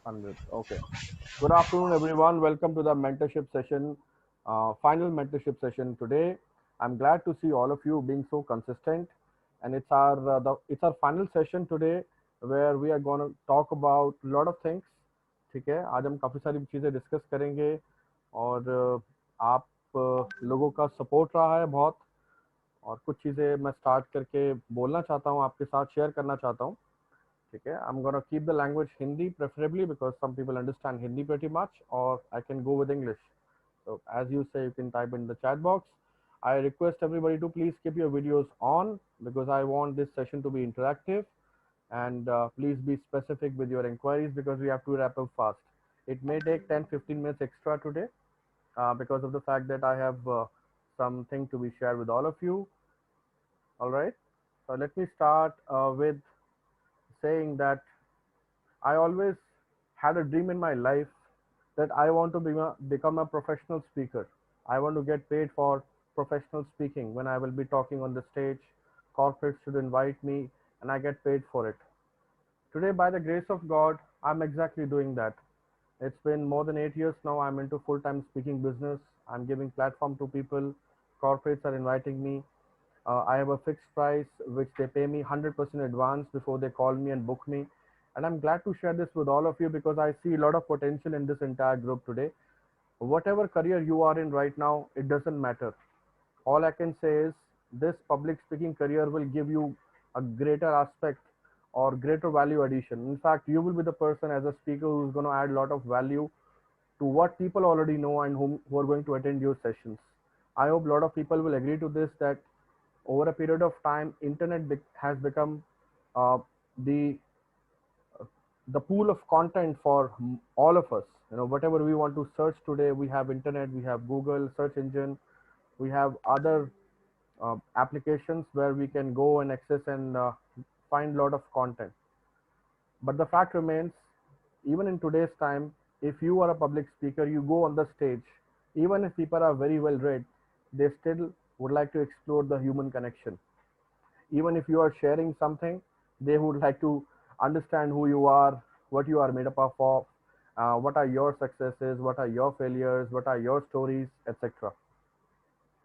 100. Okay. Good afternoon, everyone. Welcome to the mentorship session, final mentorship session today. I'm glad to see all of you being so consistent, and it's our final session today where we are going to talk about a lot of things. ठीक है, आज हम काफ़ी सारी चीज़ें discuss करेंगे और आप लोगों का सपोर्ट रहा है बहुत और कुछ चीज़ें मैं स्टार्ट करके बोलना चाहता हूँ आपके साथ शेयर करना चाहता हूँ ठीक है I'm gonna keep the language Hindi preferably because some people understand Hindi pretty much or I can go with English. So as you say, you can type in the chat box. I request everybody to please keep your videos on because I want this session to be interactive and please be specific with your inquiries because we have to wrap up fast. It may take 10-15 minutes extra today because of the fact that I have something to be shared with all of you. All right. So let me start with saying that I always had a dream in my life that I want to become a professional speaker. I want to get paid for professional speaking when I will be talking on the stage. Corporates should invite me and I get paid for it. Today, by the grace of God, I'm exactly doing that. It's been more than 8 years now. I'm into full-time speaking business. I'm giving platform to people. Corporates are inviting me. I have a fixed price which they pay me 100% advance before they call me and book me. And I'm glad to share this with all of you because I see a lot of potential in this entire group today. Whatever career you are in right now, it doesn't matter. All I can say is this public speaking career will give you a greater aspect or greater value addition. In fact, you will be the person as a speaker who's going to add a lot of value to what people already know and who are going to attend your sessions. I hope a lot of people will agree to this that over a period of time, internet has become uh, the the pool of content for all of us. You know, whatever we want to search today, we have internet, we have Google search engine, we have other applications where we can go and access and find a lot of content. But the fact remains, even in today's time, if you are a public speaker, you go on the stage, even if people are very well read, they still would like to explore the human connection. Even if you are sharing something, they would like to understand who you are, what you are made up of, what are your successes, what are your failures, what are your stories, etc.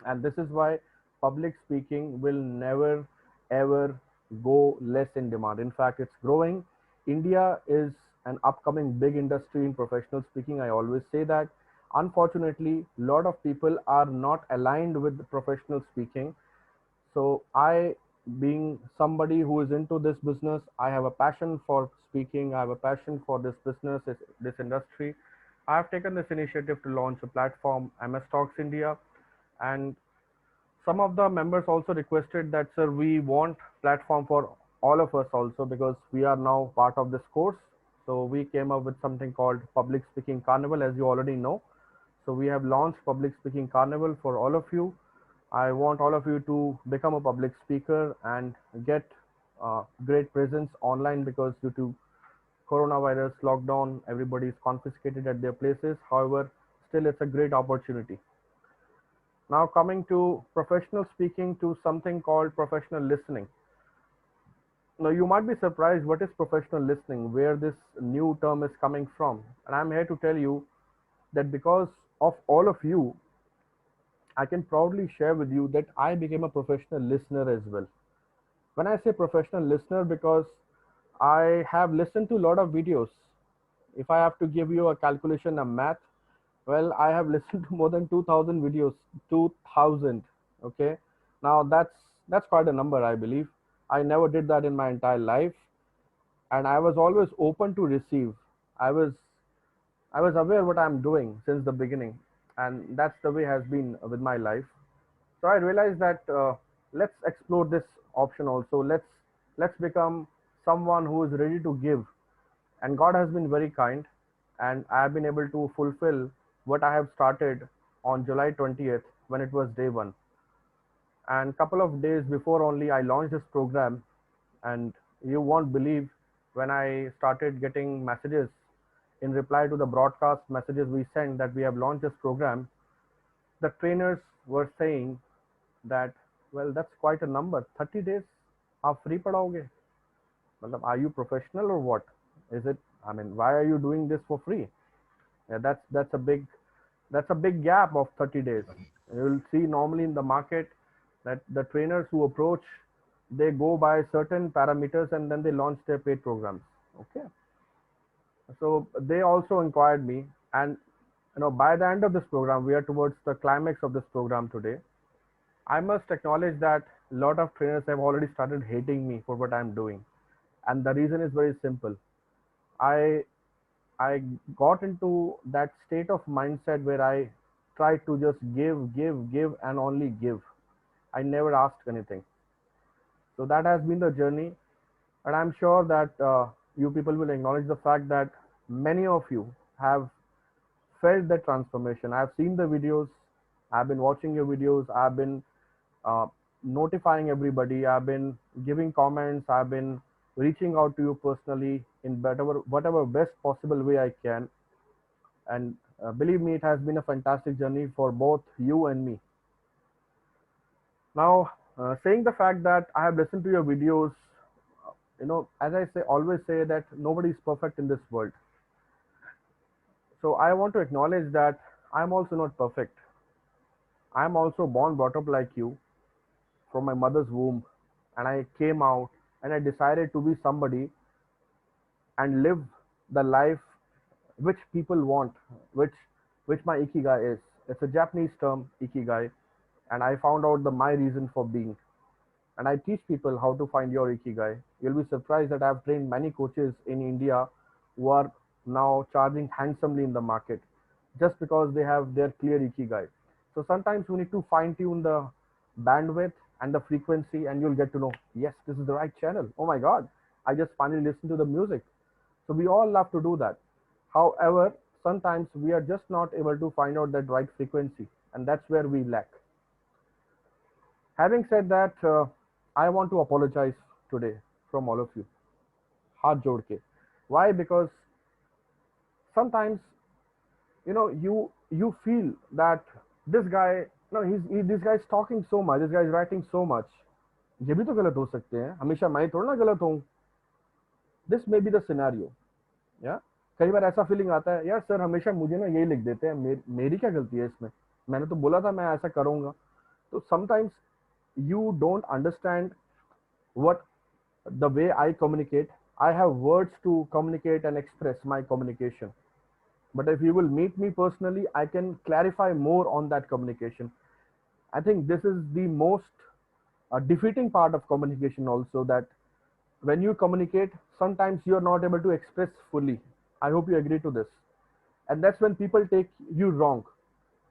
And this is why public speaking will never ever go less in demand. In fact, it's growing. India is an upcoming big industry in professional speaking. I always say that. Unfortunately, a lot of people are not aligned with professional speaking. So I, being somebody who is into this business, I have a passion for speaking. I have a passion for this business, this industry. I have taken this initiative to launch a platform, MS Talks India, and some of the members also requested that, sir, we want platform for all of us also because we are now part of this course. So we came up with something called Public Speaking Carnival, as you already know. So we have launched Public Speaking Carnival for all of you. I want all of you to become a public speaker and get great presence online because due to coronavirus lockdown, everybody is confiscated at their places. However, still it's a great opportunity. Now coming to professional speaking to something called professional listening. Now you might be surprised what is professional listening, where this new term is coming from. And I'm here to tell you that because of all of you, I can proudly share with you that I became a professional listener as well. When I say professional listener, because I have listened to a lot of videos. If I have to give you a calculation, a math, well, I have listened to more than 2000 videos, 2000. Okay. Now that's quite a number, I believe. I never did that in my entire life. And I was always open to receive. I was I was aware what I'm doing since the beginning. And that's the way has been with my life. So I realized that let's explore this option also. Let's become someone who is ready to give. And God has been very kind, and I have been able to fulfill what I have started on July 20th when it was day one. And couple of days before only I launched this program, and you won't believe when I started getting messages in reply to the broadcast messages we sent that we have launched this program. The trainers were saying that, well, that's quite a number, 30 days. आप free पढ़ाओगे? मतलब are you professional or what? Is it, I mean, why are you doing this for free? Yeah, that's a big gap of 30 days. You will see normally in the market that the trainers who approach, they go by certain parameters and then they launch their paid programs. Okay, so they also inquired me, and by the end of this program, we are towards the climax of this program today. I must acknowledge that a lot of trainers have already started hating me for what I'm doing, and the reason is very simple. I I got into that state of mindset where I tried to just give, and only give. I never asked anything. So that has been the journey, and I'm sure that you people will acknowledge the fact that many of you have felt the transformation. I've seen the videos, I've been watching your videos, I've been uh, notifying everybody, I've been giving comments, I've been reaching out to you personally in whatever best possible way I can. And believe me, it has been a fantastic journey for both you and me. Now, saying the fact that I have listened to your videos, as I say, always say that nobody is perfect in this world. So I want to acknowledge that I'm also not perfect. I'm also born, brought up like you from my mother's womb, and I came out and I decided to be somebody and live the life which people want, which which my ikigai is. It's a Japanese term, ikigai, and I found out my reason for being. And I teach people how to find your ikigai. You'll be surprised that I've trained many coaches in India who are now charging handsomely in the market just because they have their clear ikigai. So sometimes we need to fine tune the bandwidth and the frequency, and you'll get to know, yes, this is the right channel. Oh my God, I just finally listened to the music. So we all love to do that. However, sometimes we are just not able to find out that right frequency, and that's where we lack. Having said that, I want to apologize today from all of you. Haath jod ke. Why? Because sometimes you feel that this guy, no, this guy is talking so much, this guy is writing so much. ये भी तो गलत हो सकते हैं, हमेशा मैं ही थोड़ा ना गलत हूँ. This may be the scenario. या कई बार ऐसा फीलिंग आता है, यार सर हमेशा मुझे ना यही लिख देते हैं, मेरी क्या गलती है इसमें, मैंने तो बोला था मैं ऐसा करूंगा. तो sometimes you don't understand what the way I communicate. I have words to communicate and express my communication. But if you will meet me personally, I can clarify more on that communication. I think this is the most defeating part of communication, also, that when you communicate, sometimes you're not able to express fully. I hope you agree to this. And that's when people take you wrong.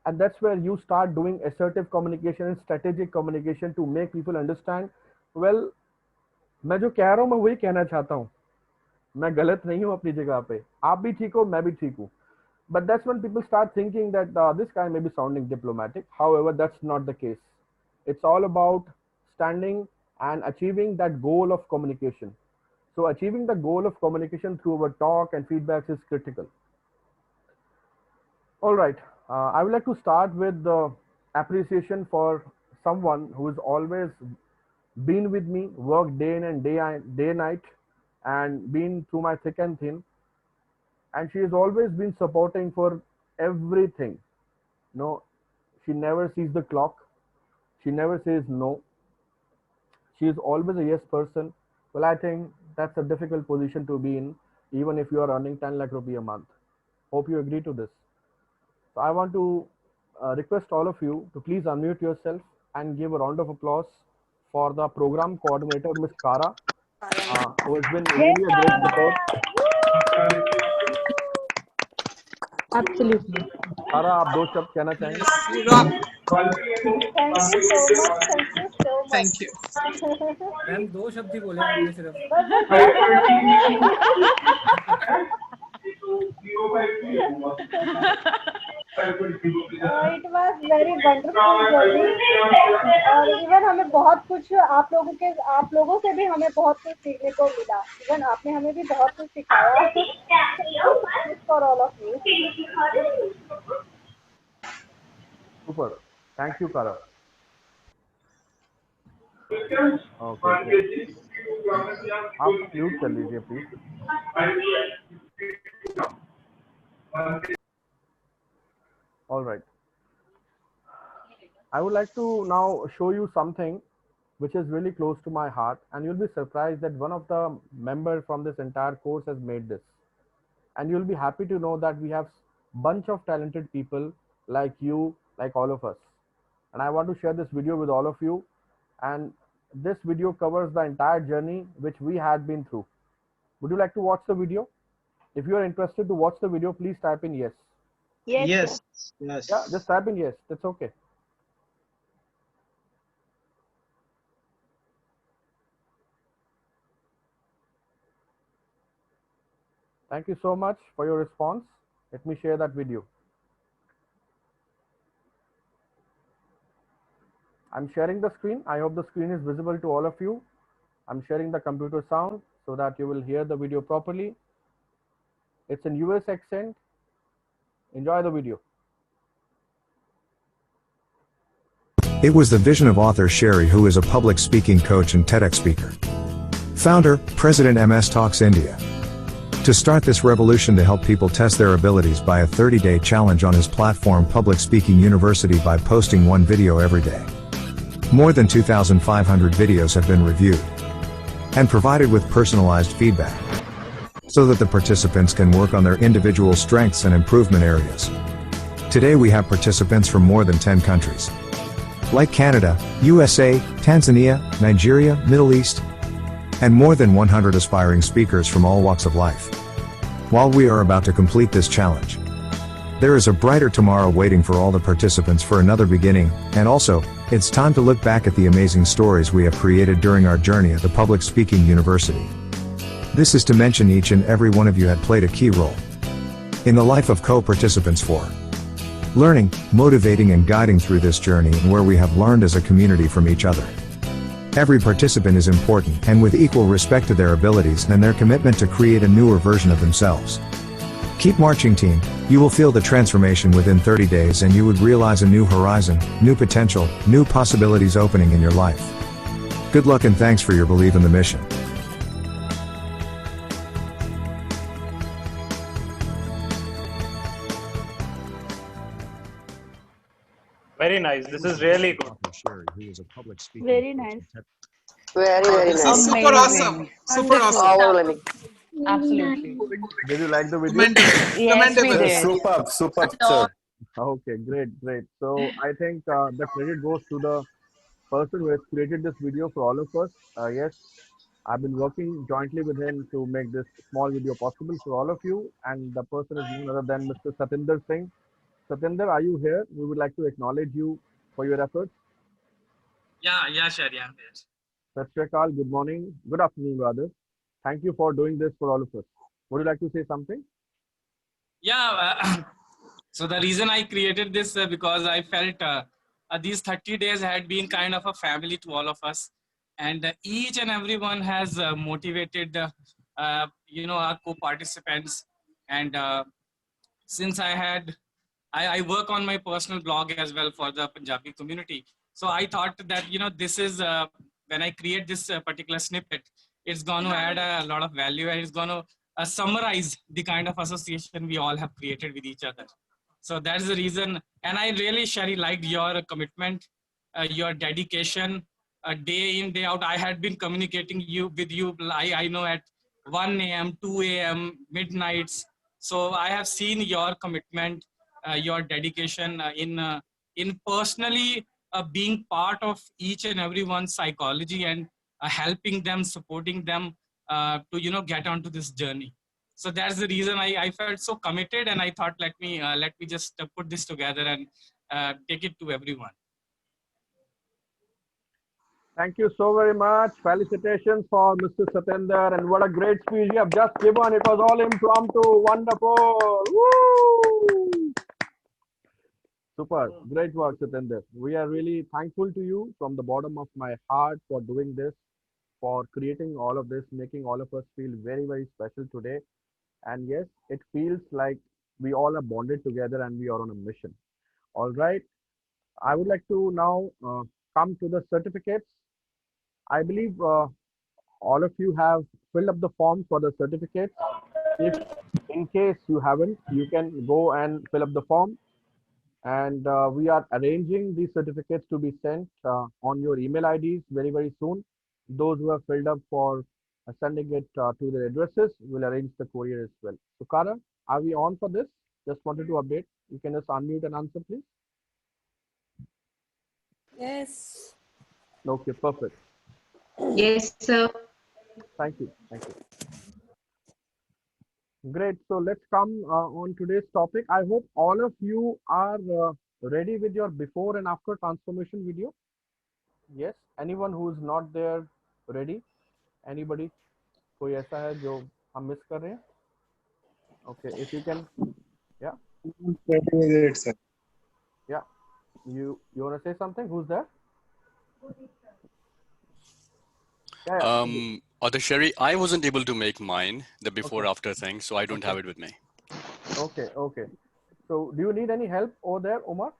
And that's where you start doing assertive communication and strategic communication to make people understand, well, मैं जो कह रहा हूँ मैं वही कहना चाहता हूँ, मैं गलत नहीं हूँ अपनी जगह पे, आप भी ठीक हो, मैं भी ठीक हूँ. But that's when people start thinking that this guy may be sounding diplomatic. However, that's not the case. It's all about standing and achieving that goal of communication. So achieving the goal of communication through our talk and feedbacks is critical. All right. I would like to start with the appreciation for someone who has always been with me, worked day in and day night, and been through my thick and thin. And she has always been supporting for everything. No, she never sees the clock. She never says no. She is always a yes person. Well, I think that's a difficult position to be in, even if you are earning 10 lakh rupee a month. Hope you agree to this. So I want to request all of you to please unmute yourself and give a round of applause for the program coordinator, Miss Kara, who has been really a great support. Absolutely. Kara, आप दो शब्द कहना चाहेंगे? Yes, you rock. Thank you so much. Thank you so much. Thank you. Ma'am दो शब्द ही बोले आपने सिर्फ. It was very wonderful journey और इवन हमें बहुत कुछ आप लोगों से भी हमें बहुत कुछ सीखने को मिला. इवन आपने हमें भी बहुत कुछ सिखाया. For all of you. Super. Thank you, Kara. Okay great. आप म्यूट कर लीजिए please. All right, I would like to now show you something which is really close to my heart, and you'll be surprised that one of the members from this entire course has made this. And you'll be happy to know that we have bunch of talented people like you, like all of us. And I want to share this video with all of you. And this video covers the entire journey which we had been through. Would you like to watch the video? If you are interested to watch the video, please type in yes. Yes, Yes, sir. Yeah, yes. just type in yes. That's okay. Thank you so much for your response. Let me share that video. I'm sharing the screen. I hope the screen is visible to all of you. I'm sharing the computer sound so that you will hear the video properly. It's in US accent. Enjoy the video. It was the vision of author Sherry, who is a public speaking coach and TEDx speaker. Founder, President MS Talks India. To start this revolution to help people test their abilities by a 30-day challenge on his platform Public Speaking University by posting one video every day. More than 2,500 videos have been reviewed and provided with personalized feedback so that the participants can work on their individual strengths and improvement areas. Today we have participants from more than 10 countries, like Canada, USA, Tanzania, Nigeria, Middle East, and more than 100 aspiring speakers from all walks of life. While we are about to complete this challenge, there is a brighter tomorrow waiting for all the participants for another beginning, and also, it's time to look back at the amazing stories we have created during our journey at the Public Speaking University. This is to mention each and every one of you had played a key role in the life of co-participants for learning, motivating and guiding through this journey, and where we have learned as a community from each other. Every participant is important and with equal respect to their abilities and their commitment to create a newer version of themselves. Keep marching, team. You will feel the transformation within 30 days and you would realize a new horizon, new potential, new possibilities opening in your life. Good luck and thanks for your belief in the mission. Very nice. This is really good. Very nice. Very This is nice. super awesome. Amazing. Super awesome. Overwhelming. Absolutely. Did you like the video? Commendable. Yes, we Commendable. did. Superb, superb, sir. Okay, great. So I think the credit goes to the person who has created this video for all of us. Yes, I've been working jointly with him to make this small video possible for all of you. And the person is none other than Mr. Satinder Singh. Satinder, are you here? We would like to acknowledge you for your efforts. Yeah, Sherry, I'm here. Sat Shri Akal, good morning, good afternoon rather. Thank you for doing this for all of us. Would you like to say something? Yeah, so the reason I created this because I felt these 30 days had been kind of a family to all of us, and each and everyone has motivated, our co-participants. And since I work on my personal blog as well for the Punjabi community, so I thought that this is when I create this particular snippet, it's going to add a lot of value and it's going to summarize the kind of association we all have created with each other. So that's the reason. And I really, Sherry, liked your commitment, your dedication, day in, day out. I had been communicating with you, I know at 1 a.m., 2 a.m., midnights. So I have seen your commitment, your dedication in personally being part of each and everyone's psychology and helping them, supporting them to get onto this journey. So that's the reason I felt so committed, and I thought let me just put this together and take it to everyone. Thank you so very much. Felicitations for Mr. Satinder, and what a great speech you have just given. It was all impromptu. Wonderful. Woo! Super. Great work, Satinder. We are really thankful to you from the bottom of my heart for doing this, for creating all of this, making all of us feel very, very special today. And yes, it feels like we all are bonded together and we are on a mission. All right. I would like to now come to the certificates. I believe all of you have filled up the form for the certificate. If in case you haven't, you can go and fill up the form. And we are arranging these certificates to be sent on your email IDs very, very soon. Those who have filled up for sending it to their addresses will arrange the courier as well. So, Kara, are we on for this? Just wanted to update. You can just unmute and answer, please. Yes. Okay, perfect. Yes, sir. Thank you. Thank you. Great. So let's come on today's topic. I hope all of you are ready with your before and after transformation video. Yes. Anyone who is not there ready? Anybody? कोई ऐसा है जो हम miss कर रहे हैं? Okay. If you can, yeah. Yeah. You want to say something? Who's there? Yeah. Author Sherry, I wasn't able to make mine, the before Okay. after thing, so I don't have it with me. Okay. Okay. So do you need any help over there, Omar?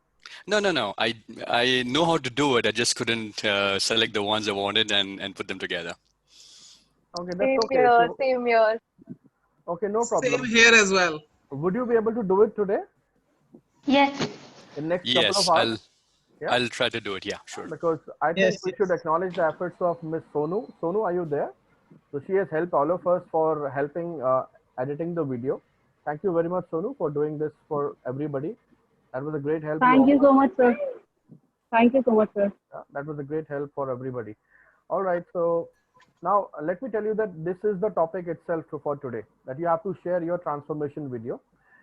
No. I know how to do it. I just couldn't select the ones I wanted and put them together. Okay, Same that's okay. here, So, same here. okay, no problem. Same here as well. Would you be able to do it today Yes. in next couple Yes, of hours? Yeah. I'll try to do it. Yeah, sure. Because I think Yes, we yes. should acknowledge the efforts of Miss Sonu. Sonu, are you there? So she has helped all of us for helping editing the video. Thank you very much, Sonu, for doing this for everybody. That was a great help. Thank you so much, sir. Thank you so much, sir. That was a great help for everybody. All right. So now let me tell you that this is the topic itself for today, that you have to share your transformation video.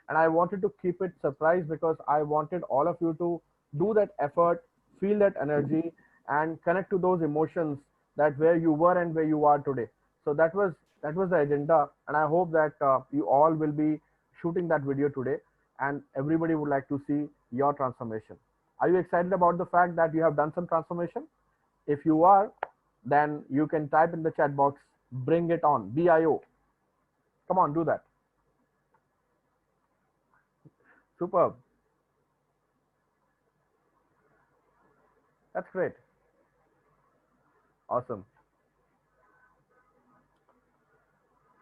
And I wanted to keep it surprise because I wanted all of you to do that effort, feel that energy, and connect to those emotions that where you were and where you are today. So that was the agenda, and I hope that you all will be shooting that video today, and everybody would like to see your transformation. Are you excited about the fact that you have done some transformation? If you are, then you can type in the chat box, bring it on, BIO. Come on, do that. Superb. That's great. Awesome.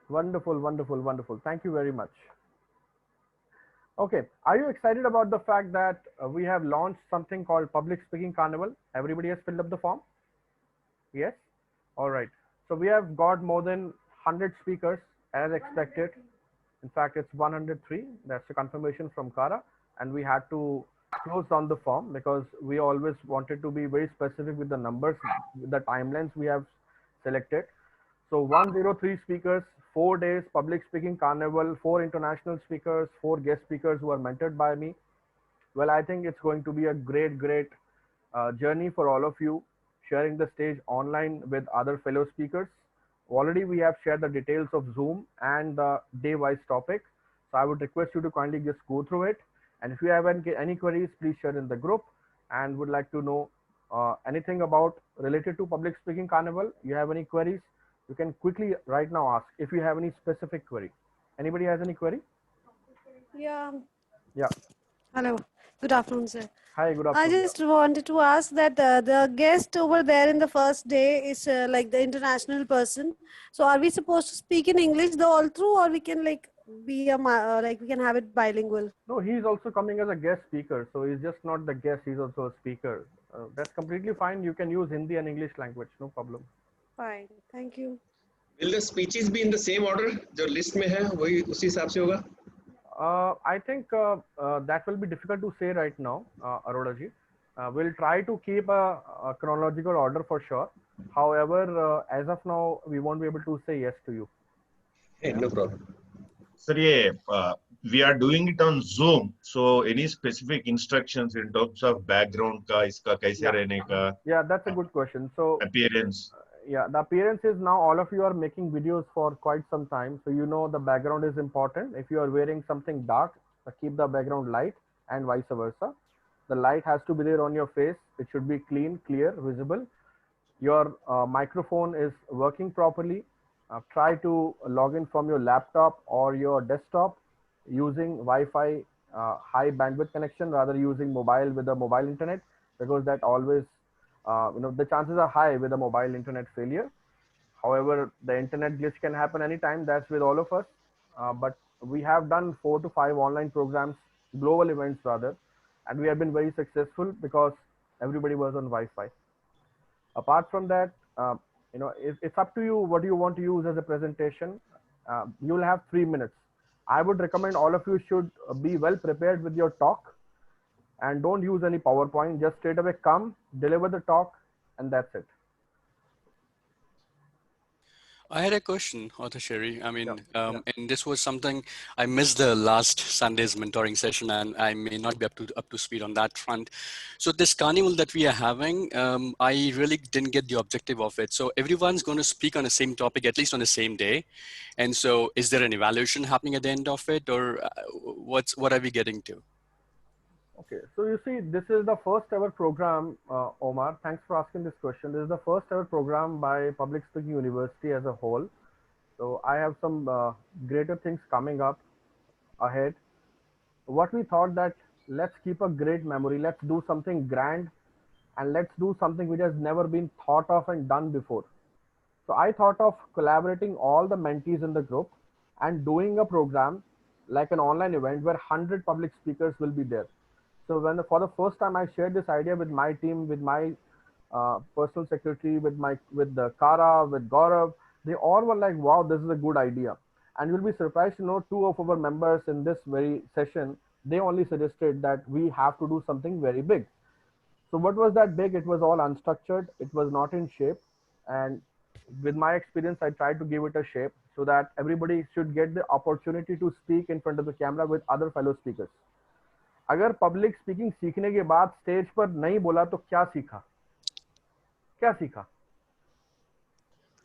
Wonderful, wonderful, wonderful. Thank you very much. Okay, are you excited about the fact that we have launched something called Public Speaking Carnival? Everybody has filled up the form? Yes? All right. So we have got more than 100 speakers as expected. In fact, it's 103. That's a confirmation from Kara. And we had to close down the form because we always wanted to be very specific with the numbers, with the timelines we have selected. So 103 speakers, 4 days, Public Speaking Carnival, 4 international speakers, 4 guest speakers who are mentored by me. Well, I think it's going to be a great, great journey for all of you, sharing the stage online with other fellow speakers. Already we have shared the details of Zoom and the day-wise topic. So I would request you to kindly just go through it. And if you have any queries, please share in the group and would like to know anything about related to Public Speaking Carnival. You have any queries? You can quickly right now ask if you have any specific query. Anybody has any query? Yeah. Yeah. Hello. Good afternoon, sir. Hi, good I afternoon. just wanted to ask that the guest over there in the first day is like the international person. So are we supposed to speak in English the all through, or we can like be like we can have it bilingual? No, he's also coming as a guest speaker. So he's just not the guest, he's also a speaker. That's completely fine. You can use Hindi and English language, no problem. Fine. Thank you. Will the speeches be in the same order? जो list में है वही उसी हिसाब से होगा? I think that will be difficult to say right now, Arora ji. We'll try to keep a chronological order for sure. However, as of now, we won't be able to say yes to you. Hey, no problem. Sir, we are doing it on Zoom. So any specific instructions in terms of background का इसका कैसे रहने का? Yeah, that's a good question. So appearance. Yeah, the appearance is now all of you are making videos for quite some time. So you know the background is important. If you are wearing something dark, keep the background light and vice versa. The light has to be there on your face. It should be clean, clear, visible. Your microphone is working properly. Try to log in from your laptop or your desktop using Wi-Fi high bandwidth connection rather using mobile with a mobile internet, because that always the chances are high with a mobile internet failure. However, the internet glitch can happen anytime. That's with all of us. But we have done 4 to 5 online programs, global events rather, and we have been very successful because everybody was on Wi-Fi. Apart from that, it's up to you what you want to use as a presentation. You'll have 3 minutes. I would recommend all of you should be well prepared with your talk and don't use any PowerPoint. Just straight away come, deliver the talk, and that's it. I had a question, Author Sherry. I mean, and this was something I missed the last Sunday's mentoring session, and I may not be up to speed on that front. So this carnival that we are having, I really didn't get the objective of it. So everyone's going to speak on the same topic, at least on the same day. And so, is there an evaluation happening at the end of it, or what are we getting to? Okay, so you see, this is the first ever program, Omar. Thanks for asking this question. This is the first ever program by Public Speaking University as a whole. So I have some greater things coming up ahead. What we thought that let's keep a great memory, let's do something grand, and let's do something which has never been thought of and done before. So I thought of collaborating all the mentees in the group and doing a program like an online event where 100 public speakers will be there. So for the first time I shared this idea with my team, with my personal secretary, with Kara, with Gaurav, they all were like, wow, this is a good idea. And you'll be surprised to know 2 of our members in this very session, they only suggested that we have to do something very big. So what was that big? It was all unstructured. It was not in shape. And with my experience, I tried to give it a shape so that everybody should get the opportunity to speak in front of the camera with other fellow speakers. अगर public speaking सीखने के बाद stage पर नहीं बोला तो क्या सीखा?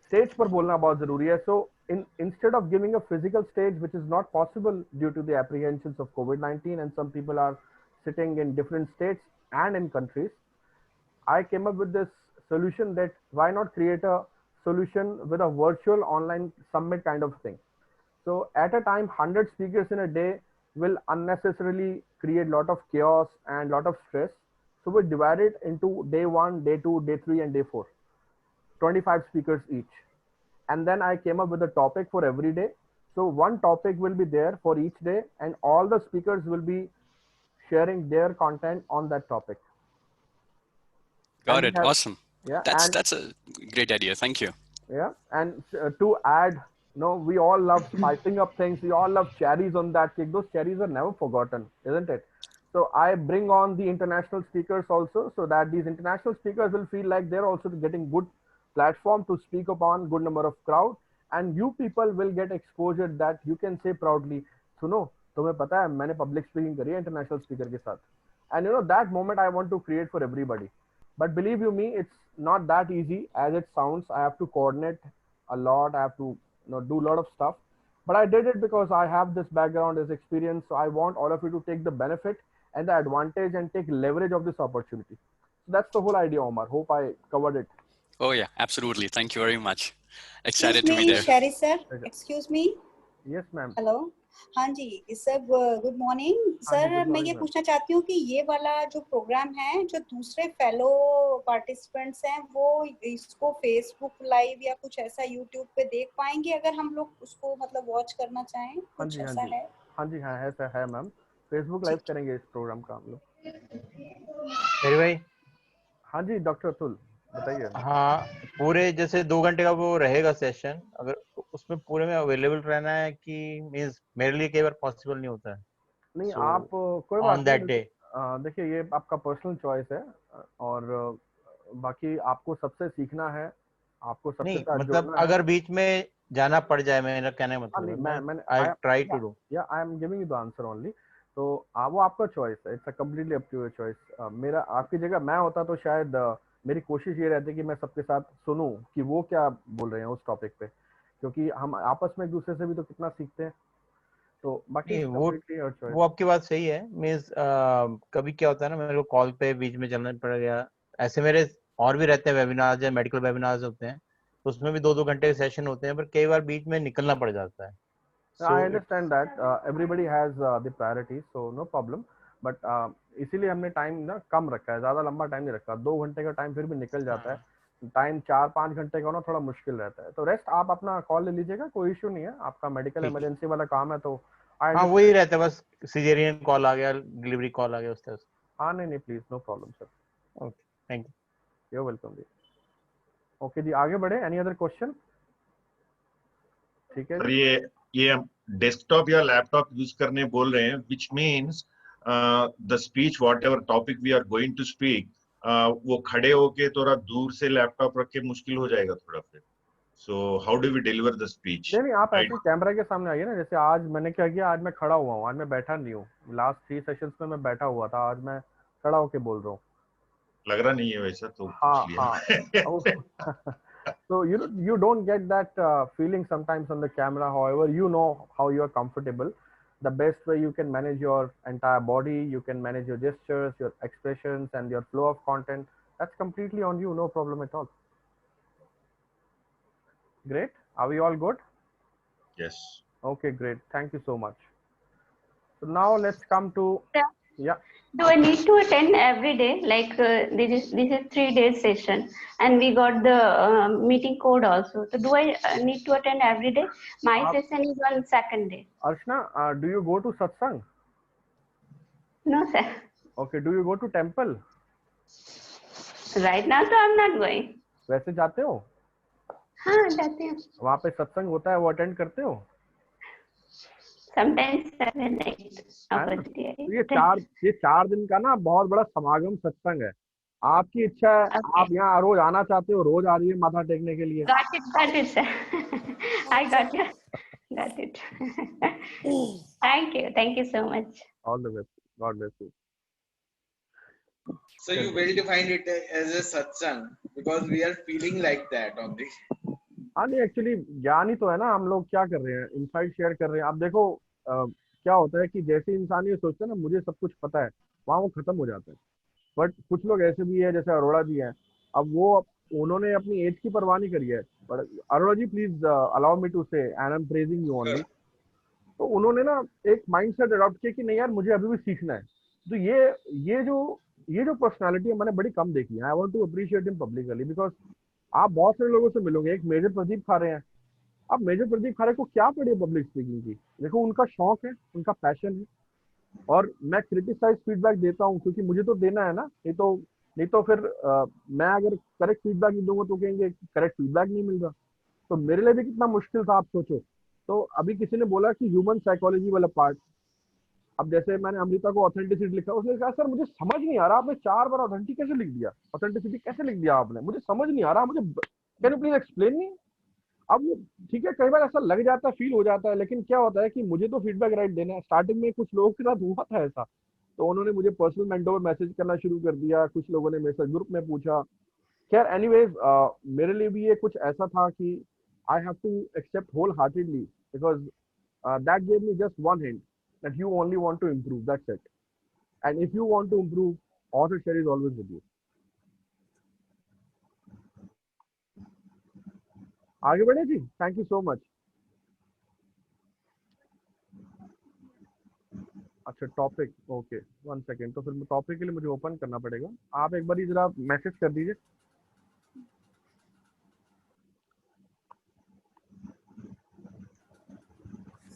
स्टेज पर बोलना बहुत जरूरी है. So instead of giving a physical stage, which is not possible due to the apprehensions of COVID-19, and some people are sitting in different states and in countries, I came up with this solution that why not create a solution with a virtual online summit kind of thing. So at a time, 100 speakers in a day will unnecessarily create a lot of chaos and lot of stress. So we divide it into day 1, day 2, day 3, and day 4. 25 speakers each. And then I came up with a topic for every day. So one topic will be there for each day, and all the speakers will be sharing their content on that topic. Got it. Awesome. Yeah, that's a great idea. Thank you. Yeah, and to add, we all love spicing up things. We all love cherries on that cake. Those cherries are never forgotten, isn't it? So I bring on the international speakers also, so that these international speakers will feel like they're also getting good platform to speak upon, good number of crowd, and you people will get exposure that you can say proudly, सुनो, तुम्हें पता है मैंने public speaking करी है international speaker के साथ. And that moment I want to create for everybody. But believe you me, it's not that easy as it sounds. I have to coordinate a lot. I have to do a lot of stuff. But I did it because I have this background, this experience. So I want all of you to take the benefit and the advantage and take leverage of this opportunity. So that's the whole idea, Omar. Hope I covered it. Oh yeah, absolutely. Thank you very much. Excited to be there. Sherry sir, excuse me. Yes, ma'am. Hello. हाँ जी sir, good morning sir. मैं ये पूछना चाहती हूँ कि ये वाला जो प्रोग्राम है, जो दूसरे फेलो पार्टिसिपेंट्स हैं, वो इसको फेसबुक लाइव या कुछ ऐसा यूट्यूब पे देख पाएंगे अगर हम लोग उसको मतलब वॉच करना चाहें? कुछ ऐसा है? हाँ जी, हाँ ऐसा है मैम. फेसबुक लाइव करेंगे इस प्रोग्राम का हम लोग. मेरे भाई. हाँ जी डॉक्टर अतुल बताइए. हाँ, पूरे जैसे 2 घंटे का वो रहेगा सेशन, अगर उसमें पूरे में अवेलेबल रहना है कि मींस मेरे लिए कई बार पॉसिबल नहीं होता है. नहीं आप कोई बात नहीं. देखिए ये आपका पर्सनल चॉइस है, और बाकी आपको सबसे सीखना है, आपको सबसे नहीं मतलब अगर बीच में जाना पड़ जाए, मेरा कहने मतलब आई ट्राई टू डू. या I am giving you the answer only. तो वो आपका चॉइस है. It's completely up to your choice. मेरा आपकी जगह मैं होता तो शायद मेरी कोशिश ये रहती कि मैं सबके साथ सुनूं कि वो क्या बोल रहे हैं उस टॉपिक पे, क्योंकि हम आपस में एक दूसरे से भी तो कितना सीखते हैं. तो बाकी वो आपकी बात सही है. मींस कभी क्या होता है ना, मेरे को कॉल पे बीच में चलना पड़ गया. ऐसे मेरे और भी रहते हैं वेबिनार्स या मेडिकल वेबिनार्स होते हैं, तो उसमें भी 2-2 घंटे के सेशन होते हैं, पर कई बार बीच में निकलना पड़ जाता है. I understand that everybody has the priority, so no problem. But इसीलिए हमने टाइम ना कम रखा है, ज्यादा लंबा टाइम नहीं रखा। 2 घंटे का टाइम फिर भी निकल जाता है, टाइम 4-5 घंटे का होना थोड़ा मुश्किल रहता है। तो रेस्ट आप अपना कॉल ले लीजिएगा, कोई इशू नहीं है। आपका मेडिकल इमरजेंसी वाला काम है तो हाँ वही रहता है, बस सिजेरियन कॉल आ गया, डिलीवरी कॉल आ गया उस तरह से। हाँ नहीं please, no problem sir. Okay thank you. You welcome जी। ओके जी, आगे बढ़े। Any other question? ठीक है सर, जी। ये डेस्कटॉप या लैपटॉप यूज करने बोल रहे हैं, which means the speech whatever topic we are going to speak, वो खड़े होके थोड़ा दूर से लैपटॉप रख के मुश्किल हो जाएगा थोड़ा फिर। So how do we deliver the speech? नहीं आप ऐसे कैमरा के सामने आइए ना। जैसे आज मैंने क्या किया, आज मैं खड़ा हुआ हूँ, आज मैं बैठा नहीं हूँ। लास्ट 3 सेशंस में मैं बैठा हुआ था, आज मैं खड़ा होके बोल रहा हूँ। लग रहा नहीं है वैसा तो हाँ पूछ लिया। So you don't get that feeling sometimes on the camera. However, you know how you are comfortable. The best way you can manage your entire body, you can manage your gestures, your expressions, and your flow of content. That's completely on you, no problem at all. Great. Are we all good? Yes. Okay, great. Thank you so much. So now let's come to yeah. Do I need to attend every day? Like this is 3 days session, and we got the meeting code also. So do I need to attend every day? My session is on second day. Archana, do you go to satsang? No sir. Okay. Do you go to temple? Right now, so I'm not going. वैसे जाते हो? हाँ जाते हैं. वहाँ पे सत्संग होता है, वो अटेंड करते हो? Sometimes 7, 8. तो ये 4 दिन का ना बहुत बड़ा समागम सत्संग है। आपकी इच्छा है, आप यहाँ रोज आना चाहते हो, रोज आ रही है माथा टेकने के लिए। Got it, sir. I got it. Thank you so much. All the best. God bless you. So you well defined it as a satsang because we are feeling like that only. हाँ नहीं, actually ज्ञान ही तो है ना। हम लोग क्या कर रहे हैं, इनसाइट शेयर कर रहे हैं। आप देखो क्या होता है कि जैसे इंसान ये सोचता है ना मुझे सब कुछ पता है, वहाँ वो खत्म हो जाता है। बट कुछ लोग ऐसे भी है, जैसे अरोड़ा जी हैं, अब उन्होंने अपनी एज की परवाह नहीं करी है। But Arora ji please allow me to say, and I am praising you only. तो उन्होंने ना एक माइंडसेट अडॉप्ट किया कि नहीं यार, मुझे अभी भी सीखना है। तो ये जो पर्सनालिटी है मैंने बड़ी कम देखी है। I want to appreciate him publicly, because आप बहुत सारे लोगों से मिलोगे। एक मेजर प्रदीप खारे हैं। अब मेजर प्रदीप खारे को क्या पड़ी है पब्लिक स्पीकिंग की? देखो, उनका शौक है, उनका पैशन है, और मैं क्रिटिसाइज फीडबैक देता हूँ क्योंकि मुझे तो देना है ना। नहीं तो फिर मैं अगर करेक्ट फीडबैक नहीं दूंगा तो कहेंगे करेक्ट फीडबैक नहीं मिल रहा। तो मेरे लिए भी कितना मुश्किल था, आप सोचो। तो अभी किसी ने बोला कि ह्यूमन साइकोलॉजी वाला पार्ट, अब जैसे मैंने अमृता को ऑथेंटिसिटी लिखा, उसने कहा सर मुझे समझ नहीं आ रहा, आपने 4 बार ऑथेंटिक कैसे लिख दिया, ऑथेंटिसिटी कैसे लिख दिया आपने, मुझे समझ नहीं आ रहा, मुझे can you please explain me. अब ठीक है, कई बार ऐसा लग जाता है, फील हो जाता है, लेकिन क्या होता है कि मुझे तो फीडबैक राइट देना है। स्टार्टिंग में कुछ लोगों के साथ हुआ था ऐसा, तो उन्होंने मुझे पर्सनल मेंटोर मैसेज करना शुरू कर दिया, कुछ लोगों ने मेरे से ग्रुप में पूछा। खैर एनीवेज, मेरे लिए भी ये कुछ ऐसा था कि I have to accept whole heartedly, because that gave me just one hint that you only want to improve, that's it. And if you want to improve, author share is always with you. आगे बढ़े जी, thank you so much. अच्छा topic, okay 1 second. तो फिर topic के लिए मुझे open करना पड़ेगा। आप एक बार जरा मैसेज कर दीजिए।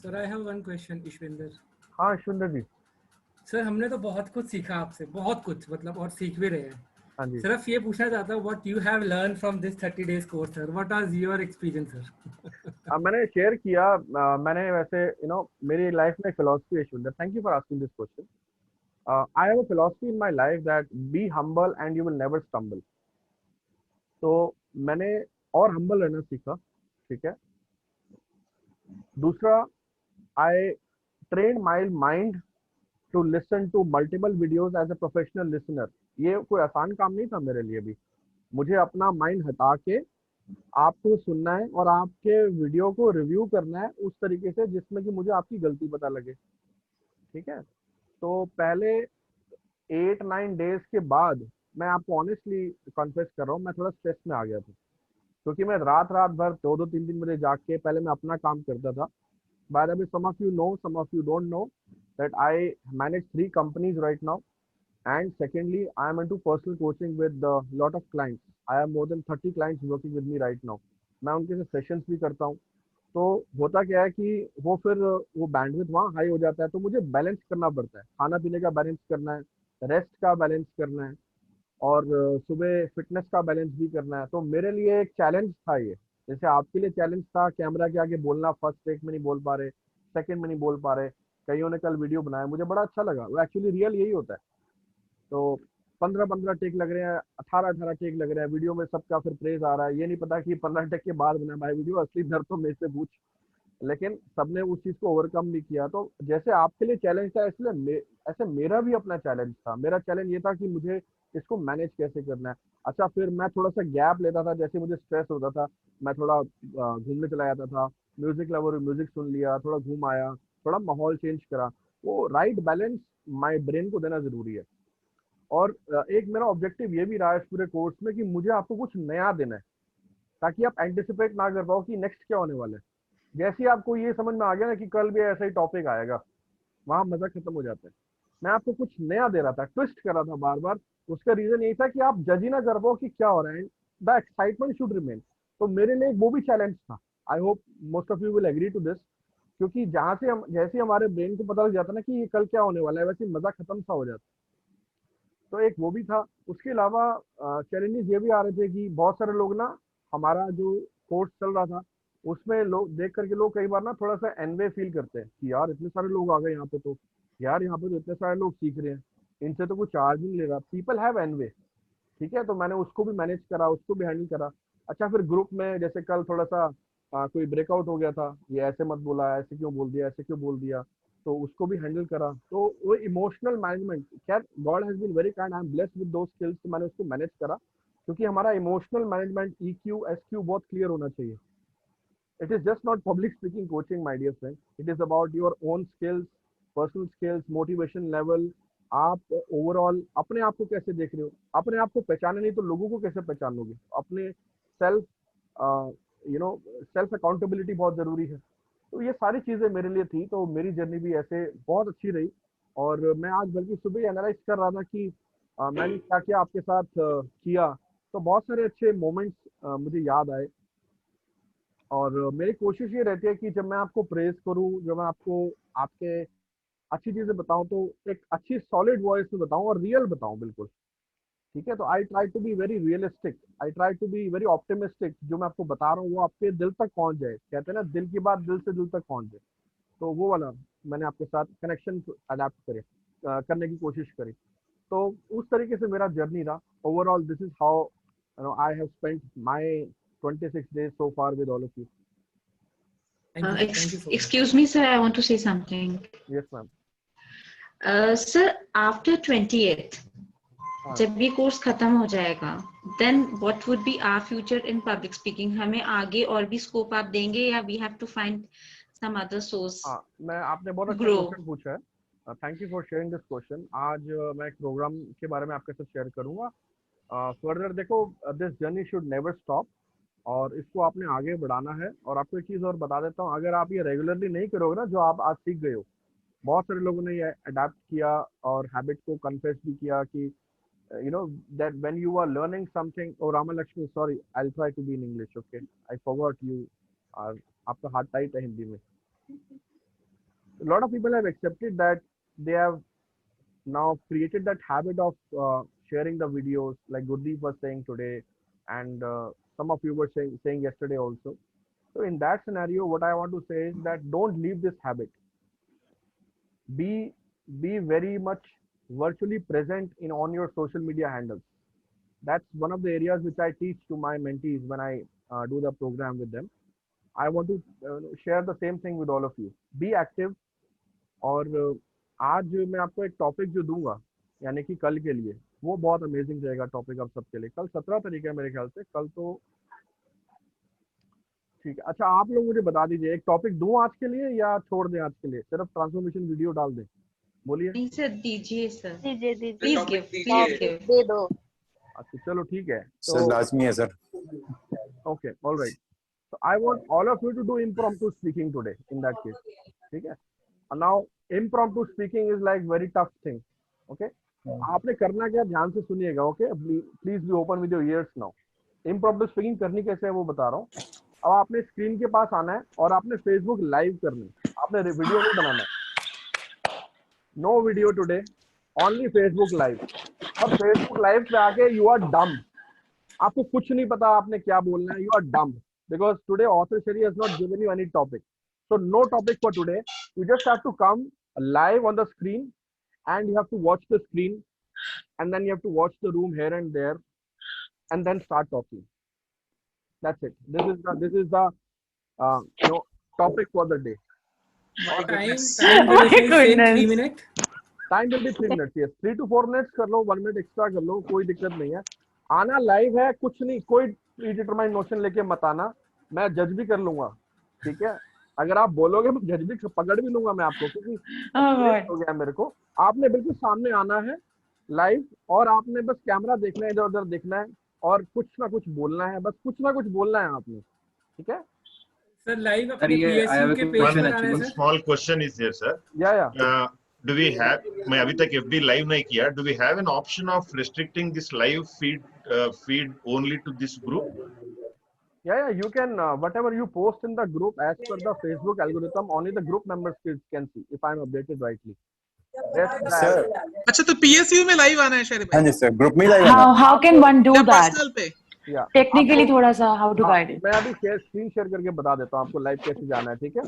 Sir I have one question, Ishwinder. हाँ ईश्विंदर जी। सर हमने तो बहुत कुछ सीखा आपसे, बहुत कुछ, मतलब और सीख भी रहे हैं। हाँ जी। सिर्फ ये पूछना चाहता हूँ, what you have learn from this 30 days course sir, what was your experience sir? मैंने शेयर किया, मैंने वैसे मेरी लाइफ में फिलॉसफी है Ishwinder, thank you for asking this question. I have a philosophy in my life that be humble and you will never stumble. तो मैंने और हम्बल रहना सीखा, ठीक है। दूसरा, I train my mind to listen to multiple videos as a professional listener. ये कोई आसान काम नहीं था मेरे लिए भी। मुझे अपना माइंड हटा के आपको सुनना है और आपके वीडियो को रिव्यू करना है उस तरीके से जिसमें कि मुझे आपकी गलती पता लगे, ठीक है। तो पहले 8-9 डेज के बाद मैं आपको ऑनेस्टली कन्फेस कर रहा हूँ, मैं थोड़ा स्ट्रेस में आ गया था, क्योंकि मैं रात भर 2-2, 3-3 बजे जाग के पहले मैं अपना काम करता था। By the way, some of you know, some of you don't know that I manage 3 companies right now, and secondly I am into personal coaching with a lot of clients. I have more than 30 clients working with me right now. मैं उनके साथ sessions भी करता हूँ. तो होता क्या है कि वो फिर वो बैंडविड्थ वहाँ हाई हो जाता है, तो मुझे बैलेंस करना पड़ता है. खाना पीने का बैलेंस करना है, रेस्ट का बैलेंस करना है, और सुबह फिटनेस का बैलेंस भी करना है. तो मेरे लिए एक चैलेंज था ये. जैसे आपके लिए चैलेंज था कैमरा के आगे बोलना, फर्स्ट टेक में नहीं बोल पा रहे, सेकंड में नहीं बोल पा रहे. कईयों ने कल वीडियो बनाया, मुझे बड़ा अच्छा लगा. वो एक्चुअली रियल यही होता है. तो 15-15 टेक लग रहे हैं, 18-18 टेक लग रहे हैं वीडियो में, सबका फिर प्रेज आ रहा है. ये नहीं पता कि 15 टेक के बाद बना भाई वीडियो, असली दर्द तो मेरे से पूछ. लेकिन सबने उस चीज को ओवरकम भी किया. तो जैसे आपके लिए चैलेंज था, इसलिए ऐसे मेरा भी अपना चैलेंज था. मेरा चैलेंज ये था कि मुझे इसको मैनेज कैसे करना है. अच्छा, फिर मैं थोड़ा सा गैप लेता था, जैसे मुझे स्ट्रेस होता था मैं थोड़ा घूमने चला जाता था. म्यूजिक लवर, म्यूजिक सुन लिया, थोड़ा घूम आया, थोड़ा माहौल चेंज करा. वो राइट बैलेंस माय ब्रेन को देना जरूरी है. और एक मेरा ऑब्जेक्टिव ये भी रहा है इस पूरे कोर्स में कि मुझे आपको कुछ नया देना है, ताकि आप एंटिसिपेट ना कर पाओ कि नेक्स्ट क्या होने वाला है. जैसे ही आपको ये समझ में आ गया ना कि कल भी ऐसा ही टॉपिक आएगा, वहां मजा खत्म हो जाता है. मैं आपको कुछ नया दे रहा था, ट्विस्ट कर रहा था बार बार. उसका रीजन यही था कि आप जज ही ना कर पाओ कि क्या हो रहा है. The excitement should remain. तो मेरे लिए वो भी चैलेंज था. I hope most of you will agree to this, क्योंकि जहां से हम जैसे हमारे ब्रेन को पता लग जाता ना कि ये कल क्या होने वाला है, वैसे मजा खत्म सा हो जाता. तो एक वो भी था. उसके अलावा चैलेंजेस ये भी आ रहे थे कि बहुत सारे लोग ना, हमारा जो कोर्स चल रहा था उसमें लोग देख करके लोग कई बार ना थोड़ा सा एनवे फील करते हैं कि यार इतने सारे लोग आ गए यहाँ पे, तो यार यहाँ पे तो इतने सारे लोग सीख रहे हैं, इनसे तो कुछ चार्ज नहीं ले रहा. People have envy. ठीक है, तो मैंने उसको भी मैनेज करा, उसको भी हैंडल करा. अच्छा, फिर ग्रुप में जैसे कल थोड़ा सा कोई ब्रेकआउट हो गया था, ये ऐसे मत बोला, ऐसे क्यों बोल दिया, ऐसे क्यों बोल दिया, तो उसको भी हैंडल करा. तो वो इमोशनल मैनेजमेंट, खैर God has been very kind, I am blessed with those skills. तो मैंने उसको मैनेज करा, क्योंकि हमारा इमोशनल मैनेजमेंट EQ SQ बहुत क्लियर होना चाहिए. It is just not public speaking coaching, my dear friend. It is about your own skills, personal skills, motivation level. आप ओवरऑल अपने आप को कैसे देख रहे हो, अपने आप को पहचाने नहीं तो लोगों को कैसे पहचानोगे. अपने सेल्फ सेल्फ अकाउंटेबिलिटी बहुत जरूरी है. तो ये सारी चीजें मेरे लिए थी. तो मेरी जर्नी भी ऐसे बहुत अच्छी रही. और मैं आज बल्कि सुबह एनालाइज कर रहा था कि मैंने क्या क्या आपके साथ किया. तो बहुत सारे अच्छे मोमेंट्स मुझे याद आए. और मेरी कोशिश ये रहती है कि जब मैं आपको प्रेज करूं, जब मैं आपको आपके अच्छी चीजें बताऊं, तो एक अच्छी सॉलिड वॉइस में बताऊं और रियल बताऊं बिल्कुल. ठीक है, तो I try to be very realistic, I try to be very optimistic. जो मैं आपको बता रहा हूँ वो आपके दिल तक पहुंच जाए. कहते हैं ना, दिल की बात दिल से दिल तक पहुंच जाए. तो वो वाला मैंने आपके साथ कनेक्शन अडेप्ट करने की कोशिश करी. तो उस तरीके से मेरा जर्नी रहा. Overall this is how I have spent my 26 days so far with all of you. Excuse me, sir, I want to say something. Yes, ma'am. Sir, after 28th, जब ये कोर्स खत्म हो जाएगा, then what would be our future in public speaking? हमें आगे और भी scope आप देंगे या we have to find some other source? मैं आपने बहुत अच्छा क्वेश्चन पूछा है. Thank you for sharing this question. आज मैं एक प्रोग्राम के बारे में आपके साथ शेयर करूंगा. फर्दर देखो, this journey should never stop, और इसको आपने आगे बढ़ाना है. और आपको एक चीज़ और बता देता हूँ, अगर आप ये रेगुलरली नहीं करोगे ना, जो आप आज सीख गए हो, बहुत सारे लोगों ने ये अडेप्ट किया और हैबिट को कन्फेस भी किया कि that when you are learning something. Oh, Rama Lakshmi, sorry, I'll try to be in English, okay? I forgot you are आपका हाथ टाइट है हिंदी में. A lot of people have accepted that they have now created that habit of sharing the videos, like Gurdeep was saying today, and some of you were saying yesterday also. So in that scenario, what I want to say is that don't leave this habit. Be very much virtually present on your social media handles. That's one of the areas which I teach to my mentees when I do the program with them. I want to share the same thing with all of you. Be active. और आज मैं आपको एक topic जो दूंगा, यानी कि कल के लिए, वो बहुत अमेजिंग रहेगा टॉपिक आप सबके लिए. कल 17 तारीख है मेरे ख्याल से. कल तो ठीक है. अच्छा, आप लोग मुझे बता दीजिए, एक टॉपिक दूं आज के लिए या छोड़ दें आज के लिए, सिर्फ ट्रांसफॉर्मेशन वीडियो डाल दें? बोलिए. नहीं सर, दीजिए सर. दीजिए प्लीज दे दो. अच्छा चलो ठीक है. सर लाजमी है sir. Okay, all right. So I want all of you to do impromptu speaking today in that case. ठीक है. Now impromptu speaking is like very tough thing. Okay, आपने करना क्या, ध्यान से सुनिएगा. Okay, please be open with your ears now. Impromptu speaking करनी कैसे है वो बता रहा हूँ. अब आपने स्क्रीन के पास आना है और आपने फेसबुक लाइव करना है. आपने वीडियो नहीं बनाना है. No video today, only Facebook live. अब फेसबुक लाइव पे आके यू आर डम. आपको कुछ नहीं पता आपने क्या बोलना है. You are dumb because today author Sherry has not given you any topic. So no topic for today. You just have to come live on the screen and you have to watch the screen and then you have to watch the room here and there and then start talking. That's it. This is the topic for the day. Time will be same 3 minutes. Time will be 3 minutes. Yes, 3 to 4 minutes कर लो, 1 minute extra कर लो, कोई दिक्कत नहीं है. आना live है, कुछ नहीं, कोई प्रीडिटरमाइंड नोशन लेके मत आना. मैं जज भी कर लूंगा, ठीक है. अगर आप बोलोगे मैं जज भी पकड़ भी लूंगा मैं आपको, क्योंकि हो गया मेरे को. आपने बिल्कुल सामने आना है लाइव और आपने बस कैमरा देखना है, इधर उधर देखना है और कुछ ना कुछ बोलना है. बस कुछ ना कुछ बोलना है आपने, ठीक है. सर लाइव अपने PSU के पेज पर आना है One sir. small question is there, sir. Yeah. Do we have? मैं अभी तक FB live नहीं किया. Do we have an option of restricting this live feed only to this group? Yeah. You can whatever you post in the group as per the Facebook algorithm, only the group members can see. If I am updated rightly. Sir. अच्छा तो PSU में live आना है शेरी भाई. हाँ जी sir, group में live आना है. How can one do that? Personal पे. टेक्निकली थोड़ा सा how to guide it. मैं अभी स्क्रीन शेयर करके बता देता हूँ आपको लाइव कैसे जाना है, ठीक है.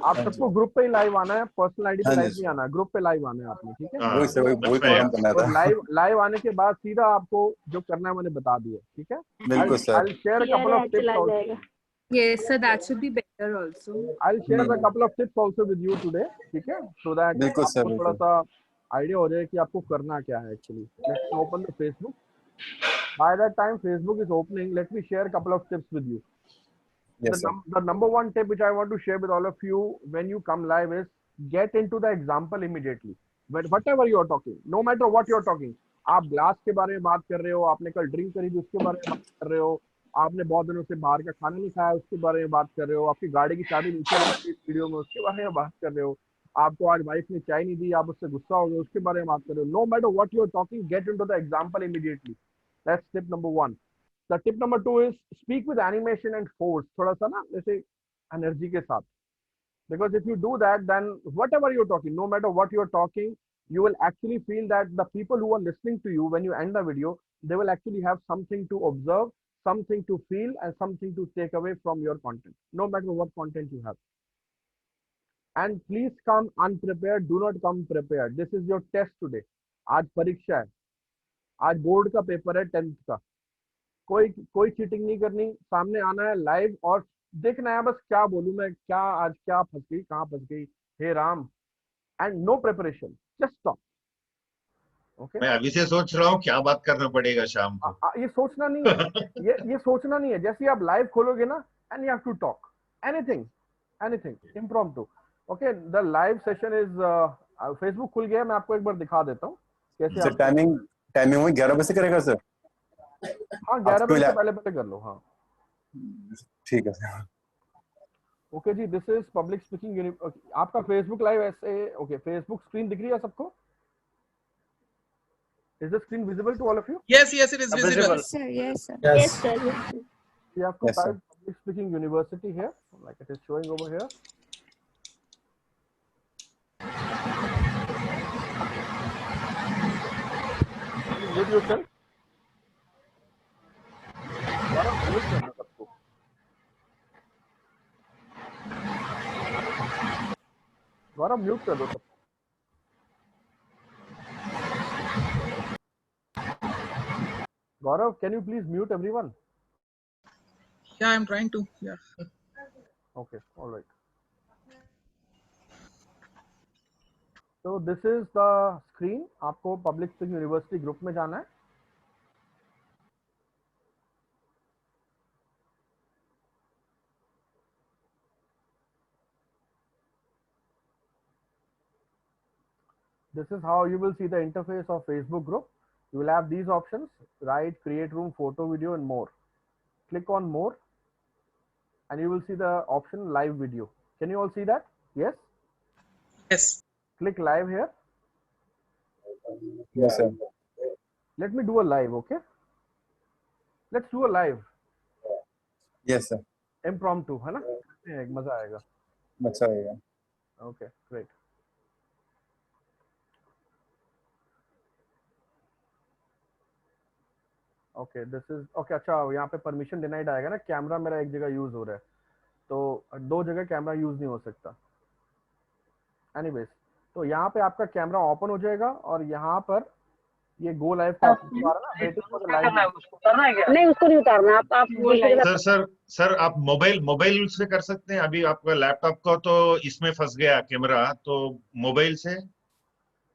आप सबको ग्रुप पे ही लाइव आना है, पर्सनल आईडी पे लाइव नहीं आना है, ग्रुप पे लाइव आना है आपने, ठीक है. वही सर, वही करना था. लाइव आने के बाद सीधा आपको जो करना है मैंने बता दिया, ठीक है. बिल्कुल sir. I'll share a couple of tips also. Yes, sir, that should be better also. I'll share a couple of tips also with you today, ठीक है, so that बिल्कुल सर, आपको थोड़ा सा आइडिया हो जाए कि आपको करना क्या है actually. Let's open the Facebook. By that time Facebook is opening, let me share a couple of tips with you. Yes, The number one tip which I want to share with all of you when you come live is get into the example immediately. Whatever you are talking, no matter what you are talking. आप glass के बारे में बात कर रहे हो, आपने कल ड्रिंक करी थी उसके बारे में बात कर रहे हो, आपने बहुत दिनों से बाहर का खाना नहीं खाया उसके बारे में बात कर रहे हो, आपकी गाड़ी की चाबी नीचे रखी इस वीडियो में उसके बारे में बात कर रहे हो, आपको आज वाइफ ने चाय नहीं दी आप उससे गुस्सा हो गए उसके बारे में बात कर रहे हो. No matter what you are talking, get into the example immediately. That's tip number 1. The tip number 2 is speak with animation and force. थोड़ा सा ना जैसे एनर्जी के साथ. Because if you do that, then whatever you're talking, no matter what you're talking, you will actually feel that the people who are listening to you when you end the video, they will actually have something to observe, something to feel, and something to take away from your content, no matter what content you have. And please come unprepared. Do not come prepared. This is your test today. आज परीक्षा है. आज board का paper है 10th का. कोई cheating नहीं करनी, सामने आना है लाइव और देखना है बस क्या बोलूं मैं, क्या आज क्या फंस गई, कहाँ फंस गई, हे Ram. And no preparation, just talk. Okay, मैं अभी से सोच रहा हूँ क्या बात करना पड़ेगा शाम को. ये सोचना नहीं है. ये सोचना नहीं है. जैसे आप लाइव खोलोगे ना, and you have to talk anything impromptu. Okay, the live session is Facebook खुल गया. मैं आपको एक बार दिखा देता हूँ कैसे. टाइमिंग 11 बजे से करेगा सर. हाँ, 11 बजे से पहले कर लो. हाँ ठीक है सर. ओके जी, दिस इज पब्लिक स्पीकिंग. आपका फेसबुक लाइव ऐसे. ओके, फेसबुक स्क्रीन दिख रही है सबको? Is the screen visible to all of you? Yes, it is visible. Yes, sir. Yes, sir. You have to type Public Speaking University here, like it is showing over here. Mute yourself. Gaurav, mute कर दो सबको. Gaurav, can you please mute everyone? Yeah, I'm trying to. Yeah. Okay, all right. So this is the screen. आपको Public Speaking University group में जाना है. This is how you will see the interface of Facebook group. You will have these options: write, create room, photo, video, and more. Click on more and you will see the option live video. Can you all see that? Yes? Yes. Click live here. Yes, sir. Let me do a live, okay? Let's do a live. Yes, sir. Impromptu, है ना? मजा आएगा. अच्छा होगा. Okay, great. Okay, this is okay. अच्छा यहाँ पे permission denied आएगा ना. कैमरा मेरा एक जगह यूज हो रहा है, तो दो जगह कैमरा यूज नहीं हो सकता. एनीवेज, तो यहाँ पे आपका कैमरा ओपन हो जाएगा और यहाँ पर ये गो लाइव का ऑप्शन आ रहा है ना. Waiting for the live. नहीं उसको नहीं उतारना. आप सर आप मोबाइल से कर सकते हैं. अभी आपका लैपटॉप का तो इसमें फंस गया कैमरा, तो मोबाइल से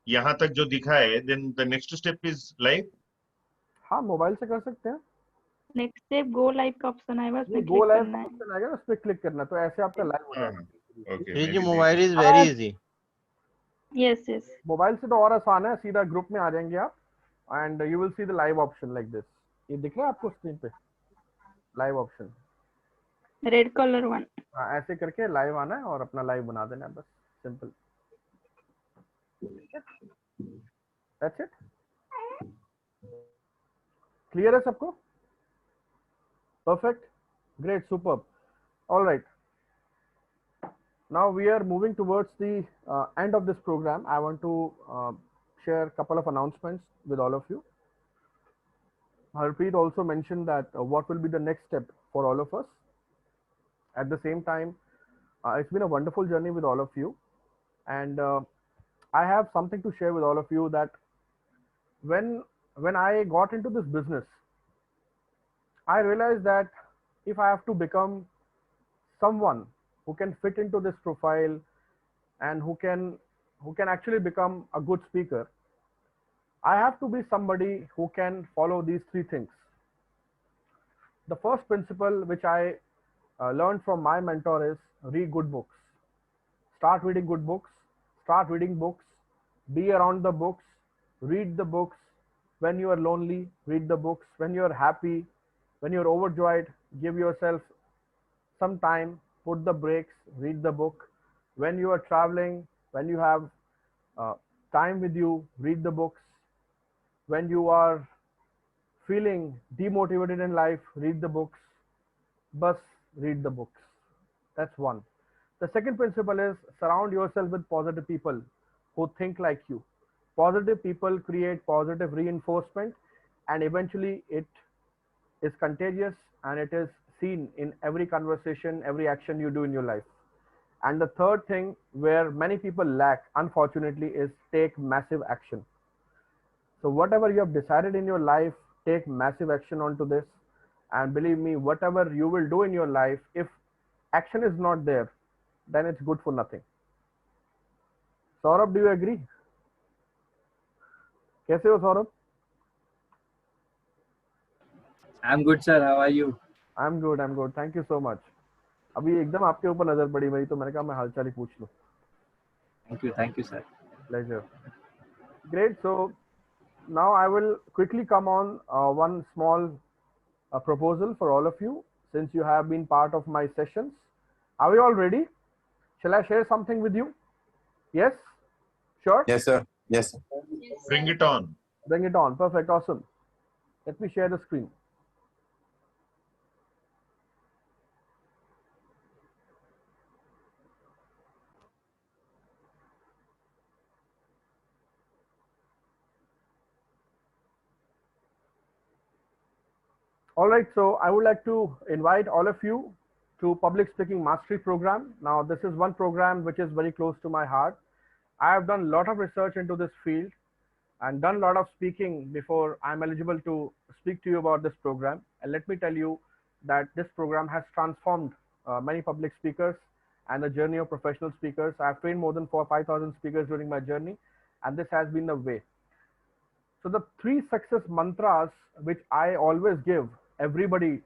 यहाँ तक जो दिखा है, then the next step is live. हाँ, मोबाइल से कर सकते हैं. नेक्स्ट स्टेप गो लाइव का ऑप्शन आएगा, उस पे गो क्लिक लाइव करना है. ऑप्शन आएगा, उस पर क्लिक करना, तो ऐसे आपका लाइव हो जाएगा. ये mobile is very easy. Yes yes. Mobile से तो और आसान है. सीधा ग्रुप में आ जाएंगे आप and you will see the live option like this. ये दिख रहा है आपको स्क्रीन पे live option, red colour one. हाँ, ऐसे करके लाइव आना है और अपना लाइव बना देना है, बस सिंपल. That's it. क्लियर है सबको? Perfect, great, superb. Alright, now we are moving towards the end of this program. I want to share a couple of announcements with all of you. Harpreet also mentioned that what will be the next step for all of us. At the same time, it's been a wonderful journey with all of you, and I have something to share with all of you, that when I got into this business, I realized that if I have to become someone who can fit into this profile and who can actually become a good speaker, I have to be somebody who can follow these three things. The first principle which I learned from my mentor is read good books. Start reading good books. Start reading books. Be around the books. Read the books. When you are lonely, read the books. When you are happy, when you are overjoyed, give yourself some time. Put the brakes, read the book. When you are traveling, when you have time with you, read the books. When you are feeling demotivated in life, read the books. Bus, read the books. That's one. The second principle is surround yourself with positive people who think like you. Positive people create positive reinforcement, and eventually it is contagious and it is seen in every conversation, every action you do in your life. And the third thing where many people lack, unfortunately, is take massive action. So whatever you have decided in your life, take massive action onto this. And believe me, whatever you will do in your life, if action is not there, then it's good for nothing. Saurabh, do you agree? कैसे हो Saurabh? I'm good, sir. How are you? I'm good. I'm good. Thank you so much. अभी एकदम आपके ऊपर नजर पड़ी मेरी, तो मैंने कहा मैं हालचाल ही पूछ लूं. Thank you, sir. Pleasure. Great. So now I will quickly come on one small proposal for all of you, since you have been part of my sessions. Are we all ready? Shall I share something with you? Yes? Sure? Yes, sir. Yes. Bring it on. Bring it on. Perfect. Awesome. Let me share the screen. All right, so I would like to invite all of you to Public Speaking Mastery Program. Now, this is one program which is very close to my heart. I have done a lot of research into this field and done a lot of speaking before I'm eligible to speak to you about this program. And let me tell you that this program has transformed many public speakers and the journey of professional speakers. I've trained more than 5,000 speakers during my journey, and this has been the way. So the 3 success mantras which I always give everybody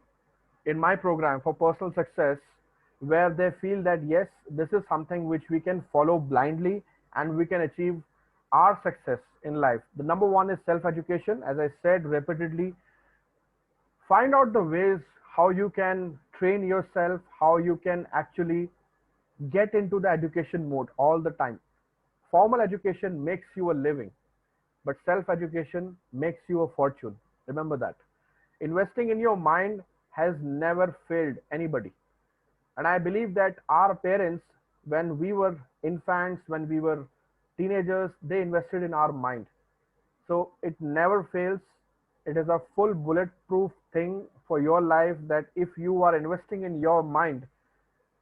in my program for personal success, where they feel that yes, this is something which we can follow blindly and we can achieve our success in life. The number 1 is self-education. As I said repeatedly, find out the ways how you can train yourself, how you can actually get into the education mode all the time. formal education makes you a living, but self-education makes you a fortune. Remember that. Investing in your mind has never failed anybody. And I believe that our parents, when we were infants, when we were teenagers, they invested in our mind. So it never fails. It is a full bulletproof thing for your life, that if you are investing in your mind,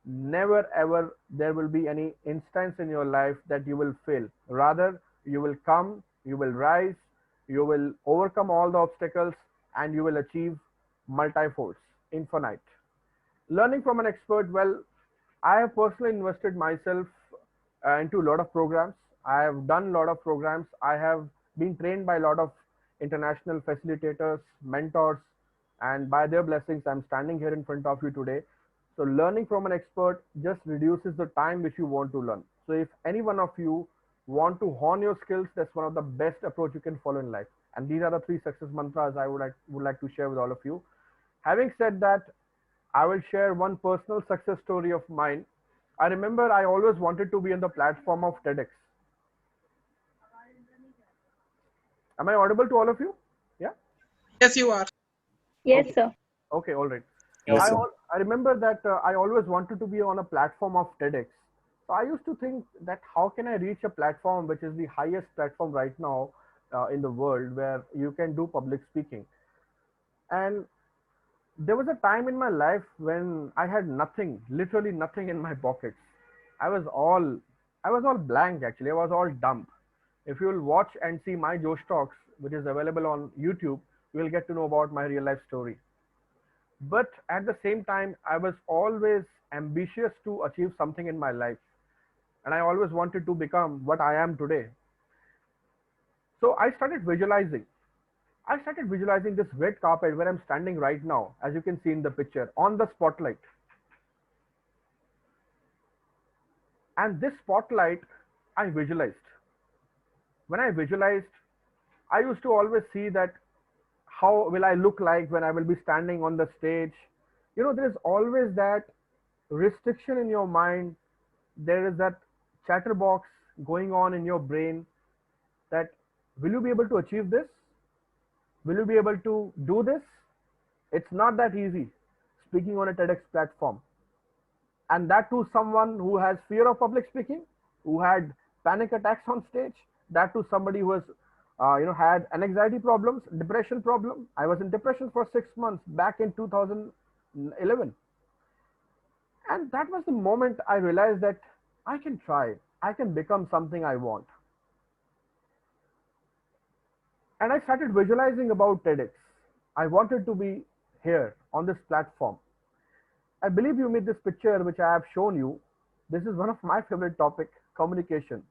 never ever there will be any instance in your life that you will fail. Rather, you will come, you will rise, you will overcome all the obstacles, and you will achieve multifolds, infinite. Learning from an expert, well, I have personally invested myself into a lot of programs. I have done a lot of programs. I have been trained by a lot of international facilitators, mentors, and by their blessings, I'm standing here in front of you today. So learning from an expert just reduces the time which you want to learn. So if any one of you want to hone your skills, that's one of the best approach you can follow in life. And these are the 3 success mantras I would like to share with all of you. Having said that, I will share one personal success story of mine. I remember I always wanted to be on the platform of TEDx. Am I audible to all of you? Yeah? Yes, you are. Yes, Okay. sir. Okay, all right. Yes, sir. I remember that I always wanted to be on a platform of TEDx. So I used to think that how can I reach a platform which is the highest platform right now in the world where you can do public speaking. And there was a time in my life when I had nothing, literally nothing in my pockets. I was all blank actually. I was all dumb. If you will watch and see my Josh Talks, which is available on YouTube, you will get to know about my real life story. But at the same time, I was always ambitious to achieve something in my life. And I always wanted to become what I am today. So I started visualizing. I started visualizing this red carpet where I'm standing right now, as you can see in the picture, on the spotlight. And this spotlight, I visualized. When I visualized, I used to always see that how will I look like when I will be standing on the stage. You know, there is always that restriction in your mind. There is that chatterbox going on in your brain that will you be able to achieve this? Will you be able to do this? It's not that easy speaking on a TEDx platform. And that to someone who has fear of public speaking, who had panic attacks on stage, that to somebody who has had anxiety problems, depression problem. I was in depression for 6 months back in 2011. And that was the moment I realized that I can try, I can become something I want. And I started visualizing about TEDx. I wanted to be here on this platform. I believe you made this picture which I have shown you. This is one of my favorite topic, communication.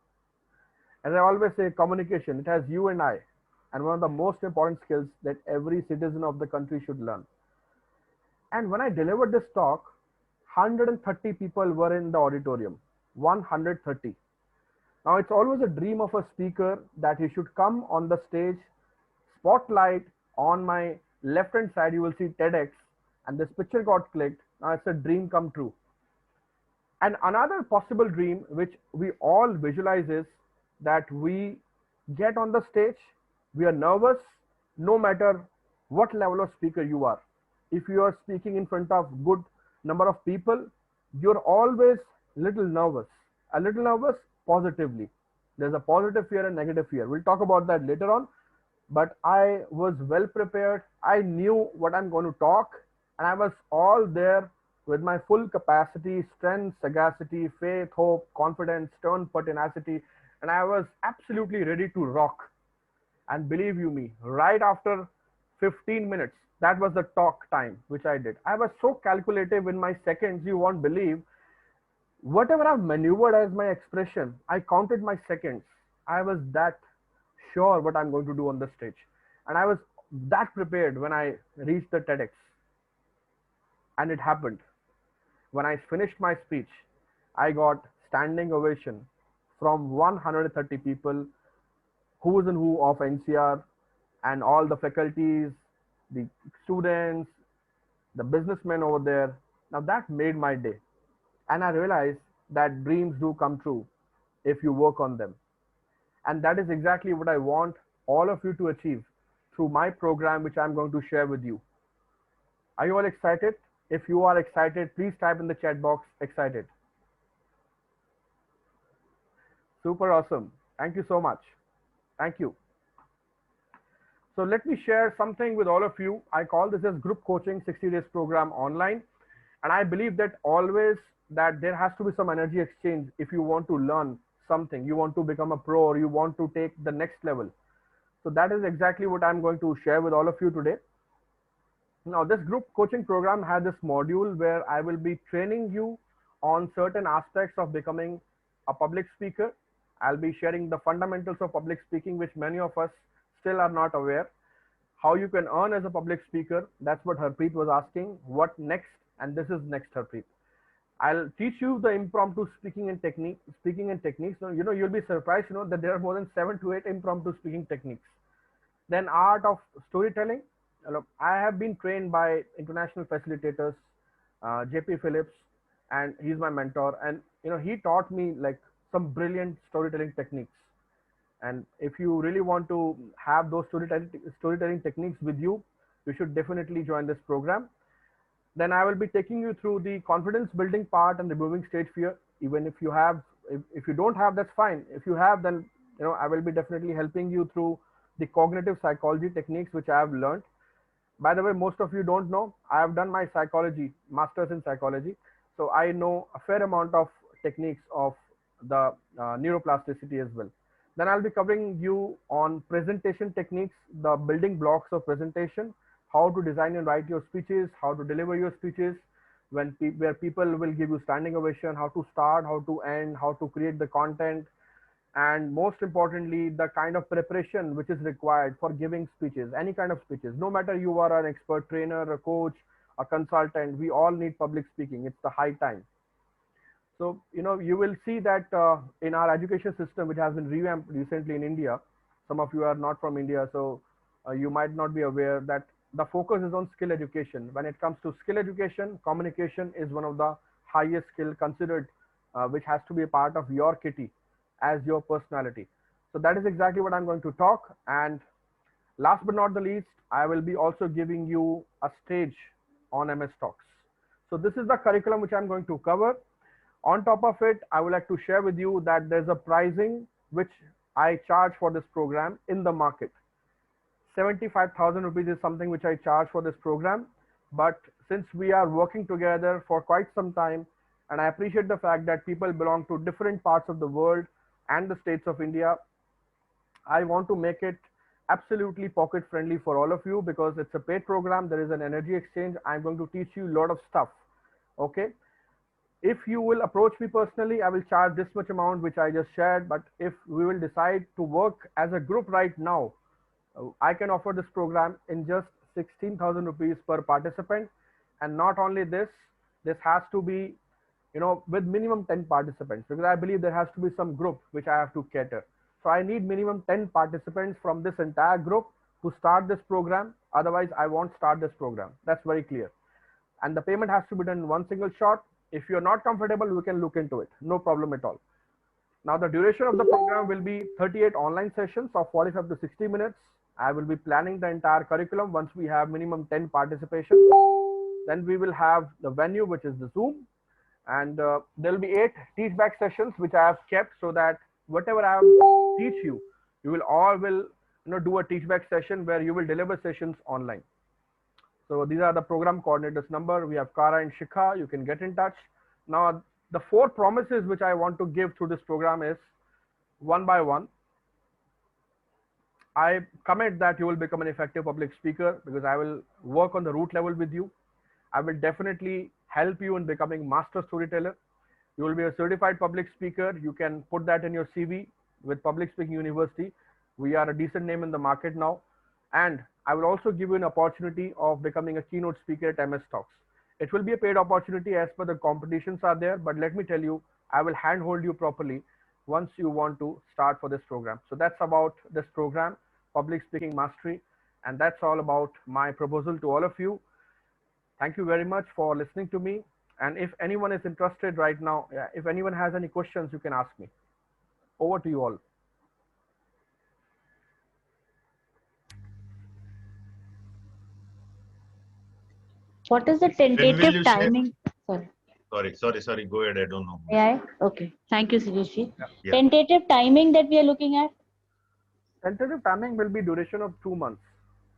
As I always say, communication, it has you and I, and one of the most important skills that every citizen of the country should learn. And when I delivered this talk, 130 people were in the auditorium, 130. Now it's always a dream of a speaker that he should come on the stage, spotlight on my left hand side, you will see TEDx, and this picture got clicked. Now it's a dream come true. And another possible dream which we all visualize is that we get on the stage, we are nervous, no matter what level of speaker you are. If you are speaking in front of good number of people, you're always a little nervous positively. There's a positive fear and negative fear. We'll talk about that later on. But I was well prepared. I knew what I'm going to talk, and I was all there with my full capacity, strength, sagacity, faith, hope, confidence, stern pertinacity, and I was absolutely ready to rock. And believe you me, right after 15 minutes, that was the talk time which I did. I was so calculative in my seconds, you won't believe. Whatever I've maneuvered as my expression, I counted my seconds. I was that sure what I'm going to do on the stage. And I was that prepared when I reached the TEDx. And it happened. When I finished my speech, I got standing ovation from 130 people, who's and who of NCR, and all the faculties, the students, the businessmen over there. Now that made my day. And I realized that dreams do come true if you work on them. And that is exactly what I want all of you to achieve through my program, which I'm going to share with you. Are you all excited? If you are excited, please type in the chat box, excited. Super awesome. Thank you so much. Thank you. So let me share something with all of you. I call this as group coaching 60 days program online. And I believe that always that there has to be some energy exchange if you want to learn something, you want to become a pro, or you want to take the next level. So that is exactly what I'm going to share with all of you today. Now, this group coaching program has this module where I will be training you on certain aspects of becoming a public speaker. I'll be sharing the fundamentals of public speaking, which many of us still are not aware. How you can earn as a public speaker. That's what Harpreet was asking. What next? And this is next, Harpreet. I'll teach you the impromptu speaking and techniques. So, you'll be surprised, that there are more than 7 to 8 impromptu speaking techniques. Then art of storytelling. I have been trained by international facilitators, JP Phillips, and he's my mentor. And, he taught me like some brilliant storytelling techniques. And if you really want to have those storytelling techniques with you, you should definitely join this program. Then I will be taking you through the confidence building part and removing stage fear. Even if you have, if you don't have, that's fine. If you have, then, I will be definitely helping you through the cognitive psychology techniques, which I have learned. By the way, most of you don't know, I have done my psychology, master's in psychology. So I know a fair amount of techniques of the neuroplasticity as well. Then I'll be covering you on presentation techniques, the building blocks of presentation, how to design and write your speeches, how to deliver your speeches, where people will give you standing ovation, how to start, how to end, how to create the content, and most importantly, the kind of preparation which is required for giving speeches, any kind of speeches. No matter you are an expert trainer, a coach, a consultant, we all need public speaking. It's the high time. So, you will see that in our education system, which has been revamped recently in India, some of you are not from India, so you might not be aware that the focus is on skill education. When it comes to skill education, communication is one of the highest skill considered, which has to be a part of your kitty as your personality. So that is exactly what I'm going to talk. And last but not the least, I will be also giving you a stage on MS Talks. So this is the curriculum which I'm going to cover. On top of it, I would like to share with you that there's a pricing which I charge for this program in the market. 75,000 rupees is something which I charge for this program. But since we are working together for quite some time, and I appreciate the fact that people belong to different parts of the world and the states of India, I want to make it absolutely pocket friendly for all of you because it's a paid program. There is an energy exchange. I'm going to teach you a lot of stuff. Okay. If you will approach me personally, I will charge this much amount, which I just shared. But if we will decide to work as a group right now, I can offer this program in just 16,000 rupees per participant. And not only this, this has to be, with minimum 10 participants, because I believe there has to be some group which I have to cater. So I need minimum 10 participants from this entire group to start this program. Otherwise, I won't start this program. That's very clear. And the payment has to be done in one single shot. If you're not comfortable, we can look into it. No problem at all. Now, the duration of the program will be 38 online sessions of 45 to 60 minutes. I will be planning the entire curriculum once we have minimum 10 participation. Then we will have the venue, which is the Zoom. And there will be 8 teach back sessions, which I have kept so that whatever I have teach you, you will all do a teach back session where you will deliver sessions online. So these are the program coordinators number. We have Kara and Shikha. You can get in touch. Now, the 4 promises which I want to give through this program is one by one. I commit that you will become an effective public speaker because I will work on the root level with you. I will definitely help you in becoming master storyteller. You will be a certified public speaker. You can put that in your CV with Public Speaking University. We are a decent name in the market now. And I will also give you an opportunity of becoming a keynote speaker at MS Talks. It will be a paid opportunity as per the competitions are there. But let me tell you, I will handhold you properly once you want to start for this program. So that's about this program, Public Speaking Mastery. And that's all about my proposal to all of you. Thank you very much for listening to me. And if anyone is interested right now, if anyone has any questions, you can ask me. Over to you all. What is the When will tentative you share? timing? Sorry. Sorry. Go ahead. I don't know. May I? Okay. Thank you, Sujesh. Yeah. Tentative timing that we are looking at? Tentative timing will be duration of 2 months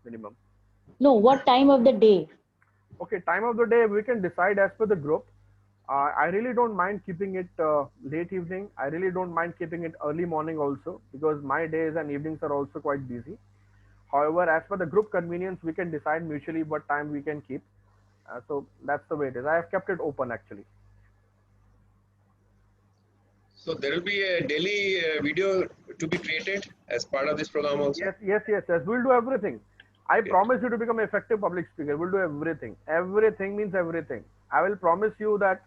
minimum. No, what time of the day? Okay, time of the day we can decide as per the group. I really don't mind keeping it late evening. I really don't mind keeping it early morning also, because my days and evenings are also quite busy. However, as per the group convenience, we can decide mutually what time we can keep. So that's the way it is. I have kept it open actually. So there will be a daily video to be created as part of this program also. Yes. We'll do everything. I promise you to become an effective public speaker. We'll do everything. Everything means everything. I will promise you that.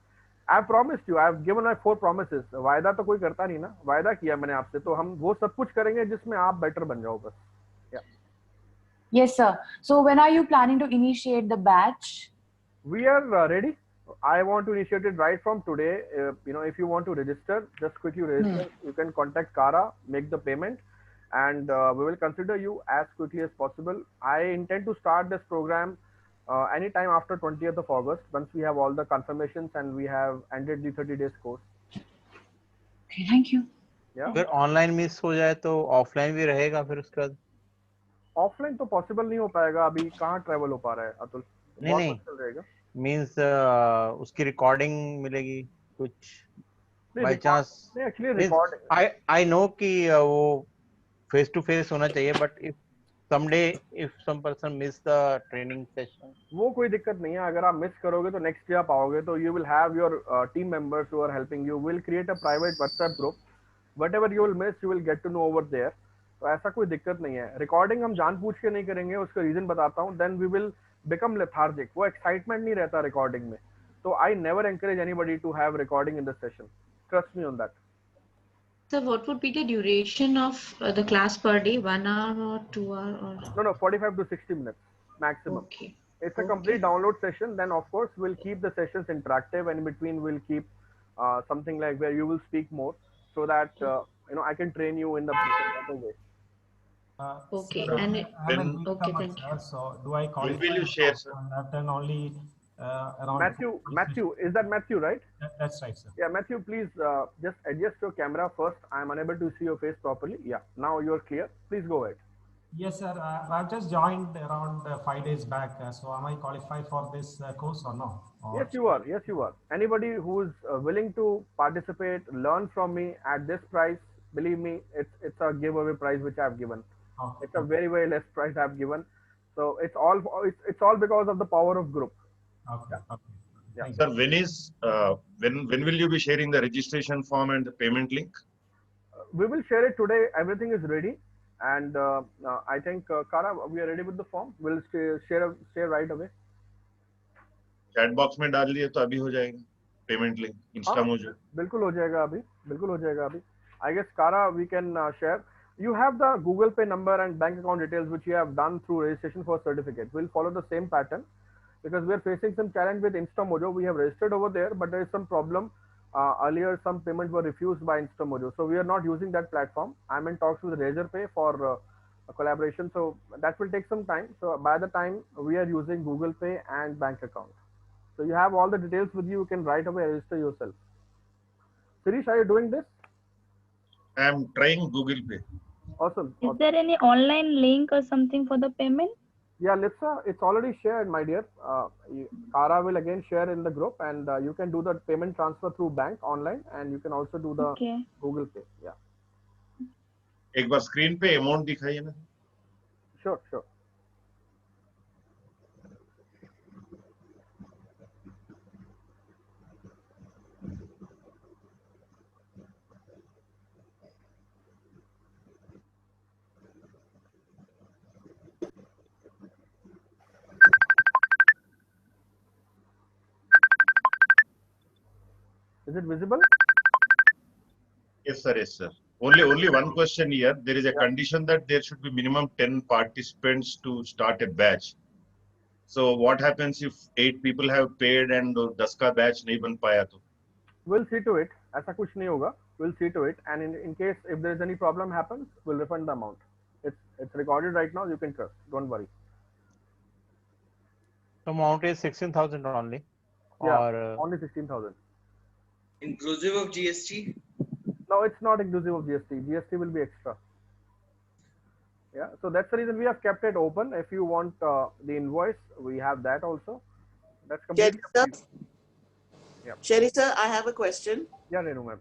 I have promised you. I have given my 4 promises. वायदा तो कोई करता नहीं ना. वायदा किया मैंने आपसे, तो हम वो सब कुछ करेंगे जिसमें आप better बन जाओ बस. Yeah. Yes, sir. So when are you planning to initiate the batch? We are ready. I want to initiate it right from today. If you want to register, just quickly register. You can contact Kara, make the payment, and we will consider you as quickly as possible. I intend to start this program anytime after 20th of August, once we have all the confirmations and we have ended the 30 days course. Okay, thank you. Yeah. अगर online miss हो जाए तो offline भी रहेगा फिर उसके बाद? Offline तो पॉसिबल नहीं हो पाएगा अभी. कहाँ ट्रैवल हो पा रहा है अतुल? नहीं मुश्किल रहेगा. मींस उसकी रिकॉर्डिंग मिलेगी कुछ बाय चांस? नहीं, एक्चुअली रिकॉर्डिंग आई नो कि वो फेस टू फेस होना चाहिए, but if someday if some person miss the training session, वो कोई दिक्कत नहीं है. अगर आप मिस करोगे तो नेक्स्ट डे आप आओगे तो you will have your team members who are helping you. We'll create a private WhatsApp group. Whatever you will miss, you will get to know over there. तो ऐसा कोई दिक्कत नहीं है. रिकॉर्डिंग हम जान पूछ के नहीं करेंगे, उसका रीजन बताता हूँ. Then we will become lethargic. वो एक्साइटमेंट नहीं रहता रिकॉर्डिंग में. तो I never encourage anybody to have recording in the session. Trust me on that. So what would be the duration of the class per day? 1 hour or 2 hours? Or? No, 45 to 60 minutes maximum. Okay. It's a complete download session. Then of course we'll keep the sessions interactive, and in between we'll keep something like where you will speak more, so that I can train you in the better way. Okay. Sir, And okay, thank you. So do I call? When will you share, sir? I've done only around. Matthew, is that Matthew, right? That's right, sir. Yeah, Matthew, please just adjust your camera first. I'm unable to see your face properly. Yeah, now you're clear. Please go ahead. Yes, sir. I've just joined around 5 days back. So am I qualified for this course or no? Or... Yes, you are. Yes, you are. Anybody who's willing to participate, learn from me at this price, believe me, it's a giveaway price which I've given. Okay. It's a very, very less price I've given. So it's all because of the power of group. Okay. Okay. Yeah. Sir, when will you be sharing the registration form and the payment link? We will share it today. Everything is ready, and I think Kara, we are ready with the form. We'll share right away. Chat box में डाल दिए तो अभी हो जाएगा payment link Instamojo. बिल्कुल हो जाएगा अभी. I guess Kara, we can share. You have the Google Pay number and bank account details which you have done through registration for certificate. We'll follow the same pattern, because we are facing some challenge with InstaMojo. We have registered over there, but there is some problem. Earlier, some payments were refused by InstaMojo, so we are not using that platform. I'm in talks with Razorpay for a collaboration, so that will take some time. So by the time we are using Google Pay and bank account, so you have all the details with you. You can right away register yourself. Sirish, are you doing this? I am trying Google Pay. Awesome. Is there any online link or something for the payment? Yeah, Litsa, it's already shared, my dear. Kara will again share in the group, and you can do the payment transfer through bank online, and you can also do the Google Pay. Yeah. एक बार screen पे amount दिखाइए ना. Sure. Is it visible? Yes, sir. Only one question here. There is a condition that there should be minimum 10 participants to start a batch. So what happens if 8 people have paid and 10 का batch नहीं बन पाया तो? We'll see to it. ऐसा कुछ नहीं होगा. We'll see to it. And in case if there is any problem happens, we'll refund the amount. It's recorded right now. You can trust. Don't worry. So amount is 16,000 only. Yeah, Or only 16,000. Inclusive of GST? No, it's not inclusive of GST. GST will be extra. Yeah, so that's the reason we have kept it open. If you want the invoice, we have that also. That's completely up to you. Yeah. Sherry sir, I have a question. Yeah, Renu ma'am.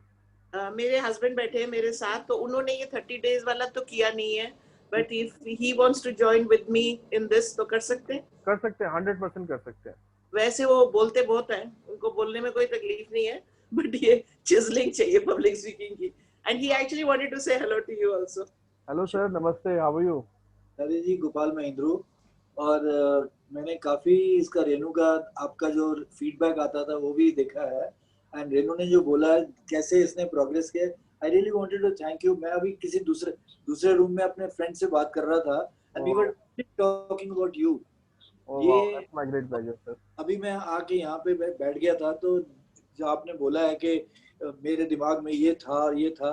मेरे husband बैठे हैं मेरे साथ, तो उन्होंने ये 30 days वाला तो किया नहीं है, but if he wants to join with me in this तो कर सकते हैं? कर सकते हैं, 100% कर सकते हैं. वैसे वो बोलते बहुत हैं, उनको बोलने में कोई तकलीफ नहीं है, बट ये चिजलिंग चाहिए पब्लिक स्पीकिंग की. And he actually wanted to say hello to you also. Hello sir, नमस्ते, हाउ आर यू? अरे जी, गोपाल महेंद्रू. और मैंने काफी इसका रेनू का आपका जो फीडबैक आता था वो भी देखा है, एंड रेनू ने जो बोला कैसे इसने प्रोग्रेस किया, I really wanted to thank you. मैं अभी किसी दूसरे रूम में अपने फ्रेंड से बात कर रहा था, and we were talking about you. ये माय ग्रेट प्लेजर सर. अभी मैं आके यहाँ पे बैठ गया था, तो जो आपने बोला है कि मेरे दिमाग में ये था और ये था,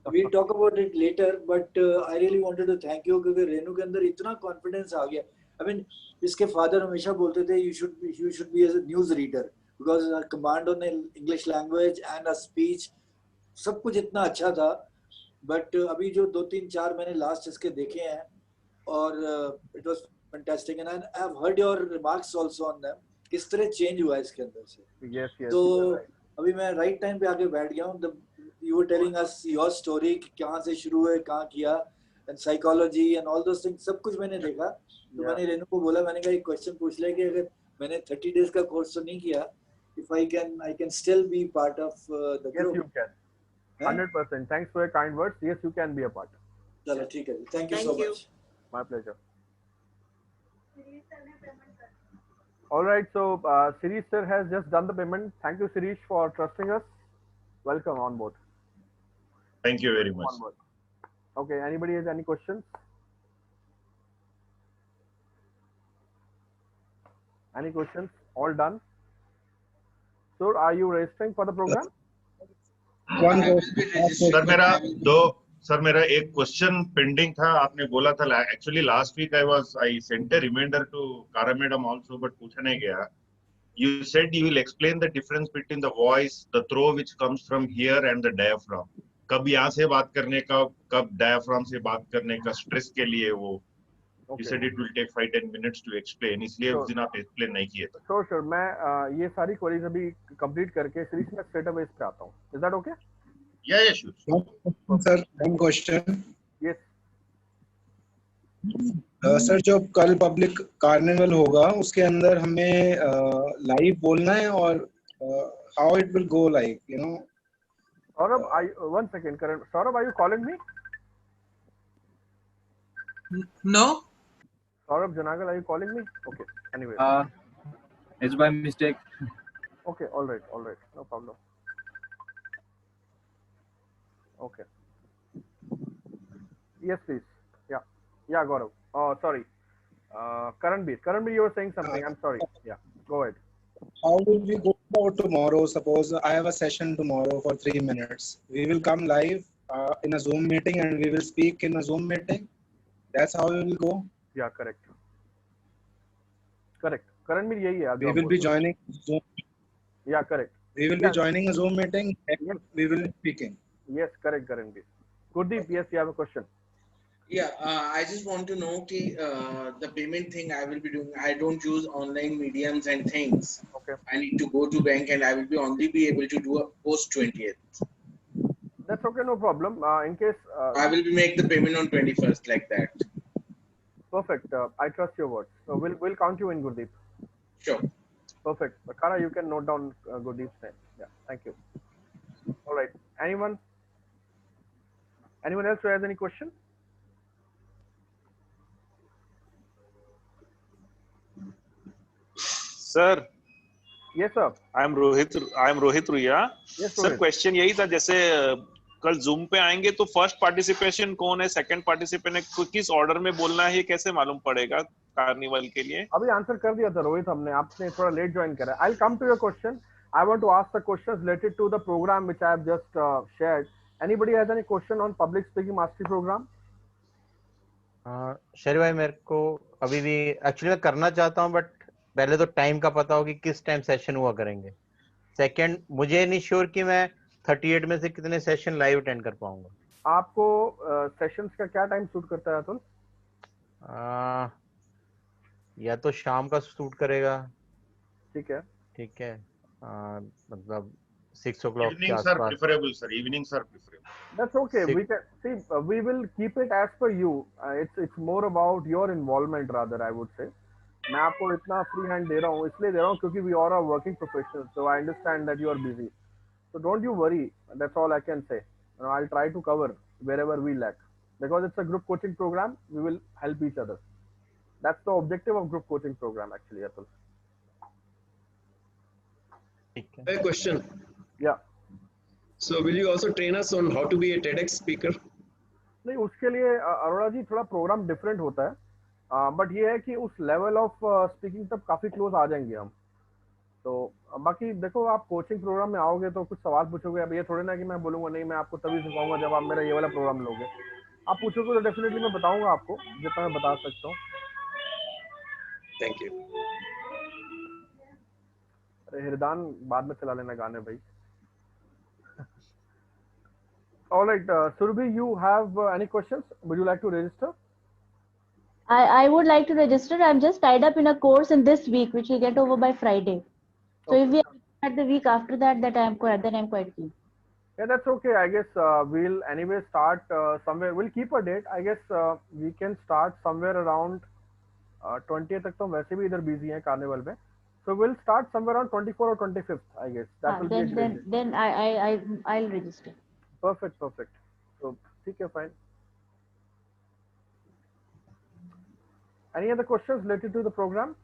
we'll talk about it later, but I really wanted to thank you क्योंकि रेनू के अंदर इतना कॉन्फिडेंस आ गया. I mean, इसके फादर हमेशा बोलते थे you should be a news reader because command on English language and a speech सब कुछ इतना अच्छा था. but अभी जो 2-3-4 मैंने लास्ट इसके देखे हैं और it was fantastic, and I have heard your remarks also on them. किस तरह चेंज हुआ इसके अंदर से. Yes. तो अभी मैं राइट टाइम पे आके बैठ गया हूँ. You were telling us your story, कहाँ से शुरू है, कहाँ किया, and psychology and all those things, सब कुछ मैंने देखा. तो मैंने रेनू को बोला, मैंने कहा एक क्वेश्चन पूछ ले कि अगर मैंने 30 डेज का कोर्स तो नहीं किया, if I can still be part of the group. Yes, you can. 100%. Thanks for your kind words. Yes, you can be a part. चलो ठीक है. Thank you so much. My pleasure. All right. So Sirish sir has just done the payment. Thank you, Sirish, for trusting us. Welcome on board. Thank you very much. Okay, anybody has any questions? Any questions? All done? So, are you registering for the program? Sir मेरा एक question pending था. आपने बोला था actually last week I sent a reminder to Kara madam also, but पूछा नहीं गया. You said you will explain the difference between the voice, the throw which comes from here and the diaphragm. कब यहाँ से बात करने का, कब diaphragm से बात करने का, स्ट्रेस के लिए वो. You said it will take 5-10 minutes to explain. इसलिए उस दिन आप explain नहीं किए थे. Sure. मैं ये सारी queries अभी complete करके सीरीज में straight away इस पे आता हूँ. Is that okay? Yeah, sure. Sir, one question. Yes. Sir जो कल पब्लिक कार्निवल होगा उसके अंदर हमें लाइव बोलना है और how it will go like you know. Saurabh, one second, Karan. Saurabh, are you calling me? No. Saurabh Janagal, are you calling me? Okay. Anyway. It's by mistake. Okay. All right. No problem. Okay. Yes, please. Yeah, Gaurav. Oh, sorry. Karanbir, you were saying something. I'm sorry. Yeah, go ahead. How will we go about tomorrow? Suppose I have a session tomorrow for 3 minutes. We will come live in a Zoom meeting and we will speak in a Zoom meeting. That's how we will go? Yeah, correct. Karanbir, yahi hai. We will be joining Zoom. Yeah, correct. We will be joining a Zoom meeting and we will be speaking. Yes, correct, Karanbir. Gurdeep, yes, you have a question. Yeah, I just want to know the payment thing I will be doing. I don't use online mediums and things. Okay. I need to go to bank and I will be only be able to do a post 20th. That's okay, no problem. In case I will be make the payment on 21st like that. Perfect. I trust your words. So we'll count you in, Gurdeep. Sure. Perfect. Kara, you can note down Gurdeep's name. Yeah, thank you. All right. Anyone else who has any question? Sir. Yes, sir. I am Rohit Ruya. Yes, sir question यही था, जैसे कल zoom पे आएंगे तो first participation कौन है, second participant है, किस ऑर्डर में बोलना है, ये कैसे मालूम पड़ेगा कार्निवल के लिए? अभी आंसर कर दिया था रोहित हमने, आपने थोड़ा लेट ज्वाइन करा. I'll come to your question. I want to ask the questions related to the program which I have just shared. Anybody has any question on public speaking mastery program? शेरी भाई, मेरे को अभी भी actually मैं करना चाहता हूँ बट पहले तो टाइम का पता हो कि किस टाइम सेशन हुआ करेंगे। सेकंड, मुझे नहीं श्योर कि मैं 38 में से कितने सेशन लाइव अटेंड कर पाऊंगा। आपको सेशंस का क्या टाइम सूट करता है अतुल? या तो शाम का सूट करेगा। ठीक है। ठीक है, मतलब 6 o'clock के Evenings are आसपास। preferable, sir. Evenings are preferable. That's okay. We can see. We will keep it as per you. It's more about your involvement rather. I would say. मैं आपको इतना फ्री हैंड दे रहा हूँ, इसलिए दे रहा हूँ क्योंकि we all are working professionals. So I understand that you are busy. So don't you worry. That's all I can say. I'll try to cover wherever we lack. Because it's a group coaching program, we will help each other. That's the objective of group coaching program actually, Atul. A question. Yeah. So will you also train us on how to be a TEDx speaker? नहीं, उसके लिए अरोड़ा जी थोड़ा programme different होता है, but ये है कि उस लेवल ऑफ स्पीकिंग तक काफी क्लोज आ जाएंगे हम। तो बाकी देखो, आप कोचिंग प्रोग्राम में आओगे तो कुछ सवाल पूछोगे। अब ये थोड़ी ना कि मैं बोलूंगा नहीं मैं आपको तभी सिखाऊंगा जब आप मेरा ये वाला प्रोग्राम लोगे। आप पूछोगे तो डेफिनेटली मैं बताऊंगा आपको जितना मैं बता सकता हूँ। Thank you. अरे हृदान बाद में चला लेना गाने भाई। All right, Surbhi, you have any questions? Would you like to register? I would like to register. I'm just tied up in a course in this week, which will get over by Friday. So if we are at the week after that, then I'm quite keen. Yeah, that's okay. I guess we'll anyway start somewhere. We'll keep a date. I guess we can start somewhere around 20th तक तो वैसे भी इधर busy हैं carnival में. So we'll start somewhere around 24 or 25th. I guess that will be a great day. Then I'll register. Perfect. So ठीक है, fine. Any other questions related to the program?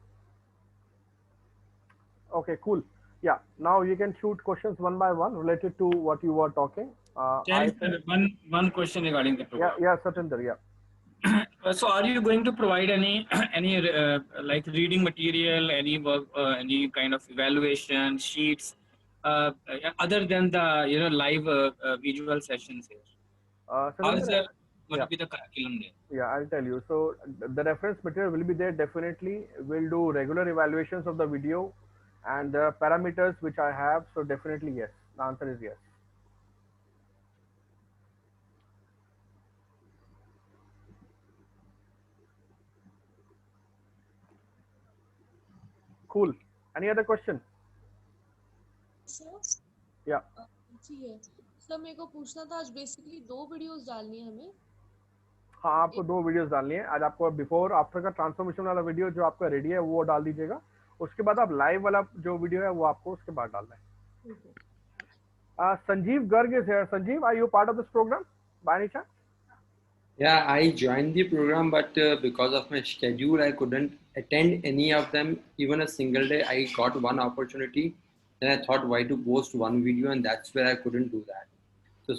Okay, cool. Yeah, now you can shoot questions one by one related to what you were talking. One question regarding the program. Yeah, Satinder, yeah. So are you going to provide any like reading material, any work, any kind of evaluation sheets, other than the live visual sessions here? How is there going to be the curriculum there? Yeah, I'll tell you. So the reference material will be there definitely. We'll do regular evaluations of the video, and there are parameters which I have. So definitely yes. The answer is yes. Cool. Any other question? Sir Yeah. जी है sir, मेरे को पूछना था, आज basically 2 videos डालनी है हमें। हाँ, आपको 2 वीडियोस डालनी है आज। आपको बिफोर आफ्टर का ट्रांसफॉर्मेशन वाला वीडियो जो आपका रेडी है वो डाल दीजिएगा। उसके बाद आप लाइव वाला जो वीडियो है वो आपको उसके बाद डालना है। Sanjeev Garg is here. Sanjeev, are you part of this program by any chance? Yeah, I joined the program, but because of my schedule, I couldn't attend any of them, even a single day. I got one opportunity, then I thought, why to post one video, and that's where I couldn't do that.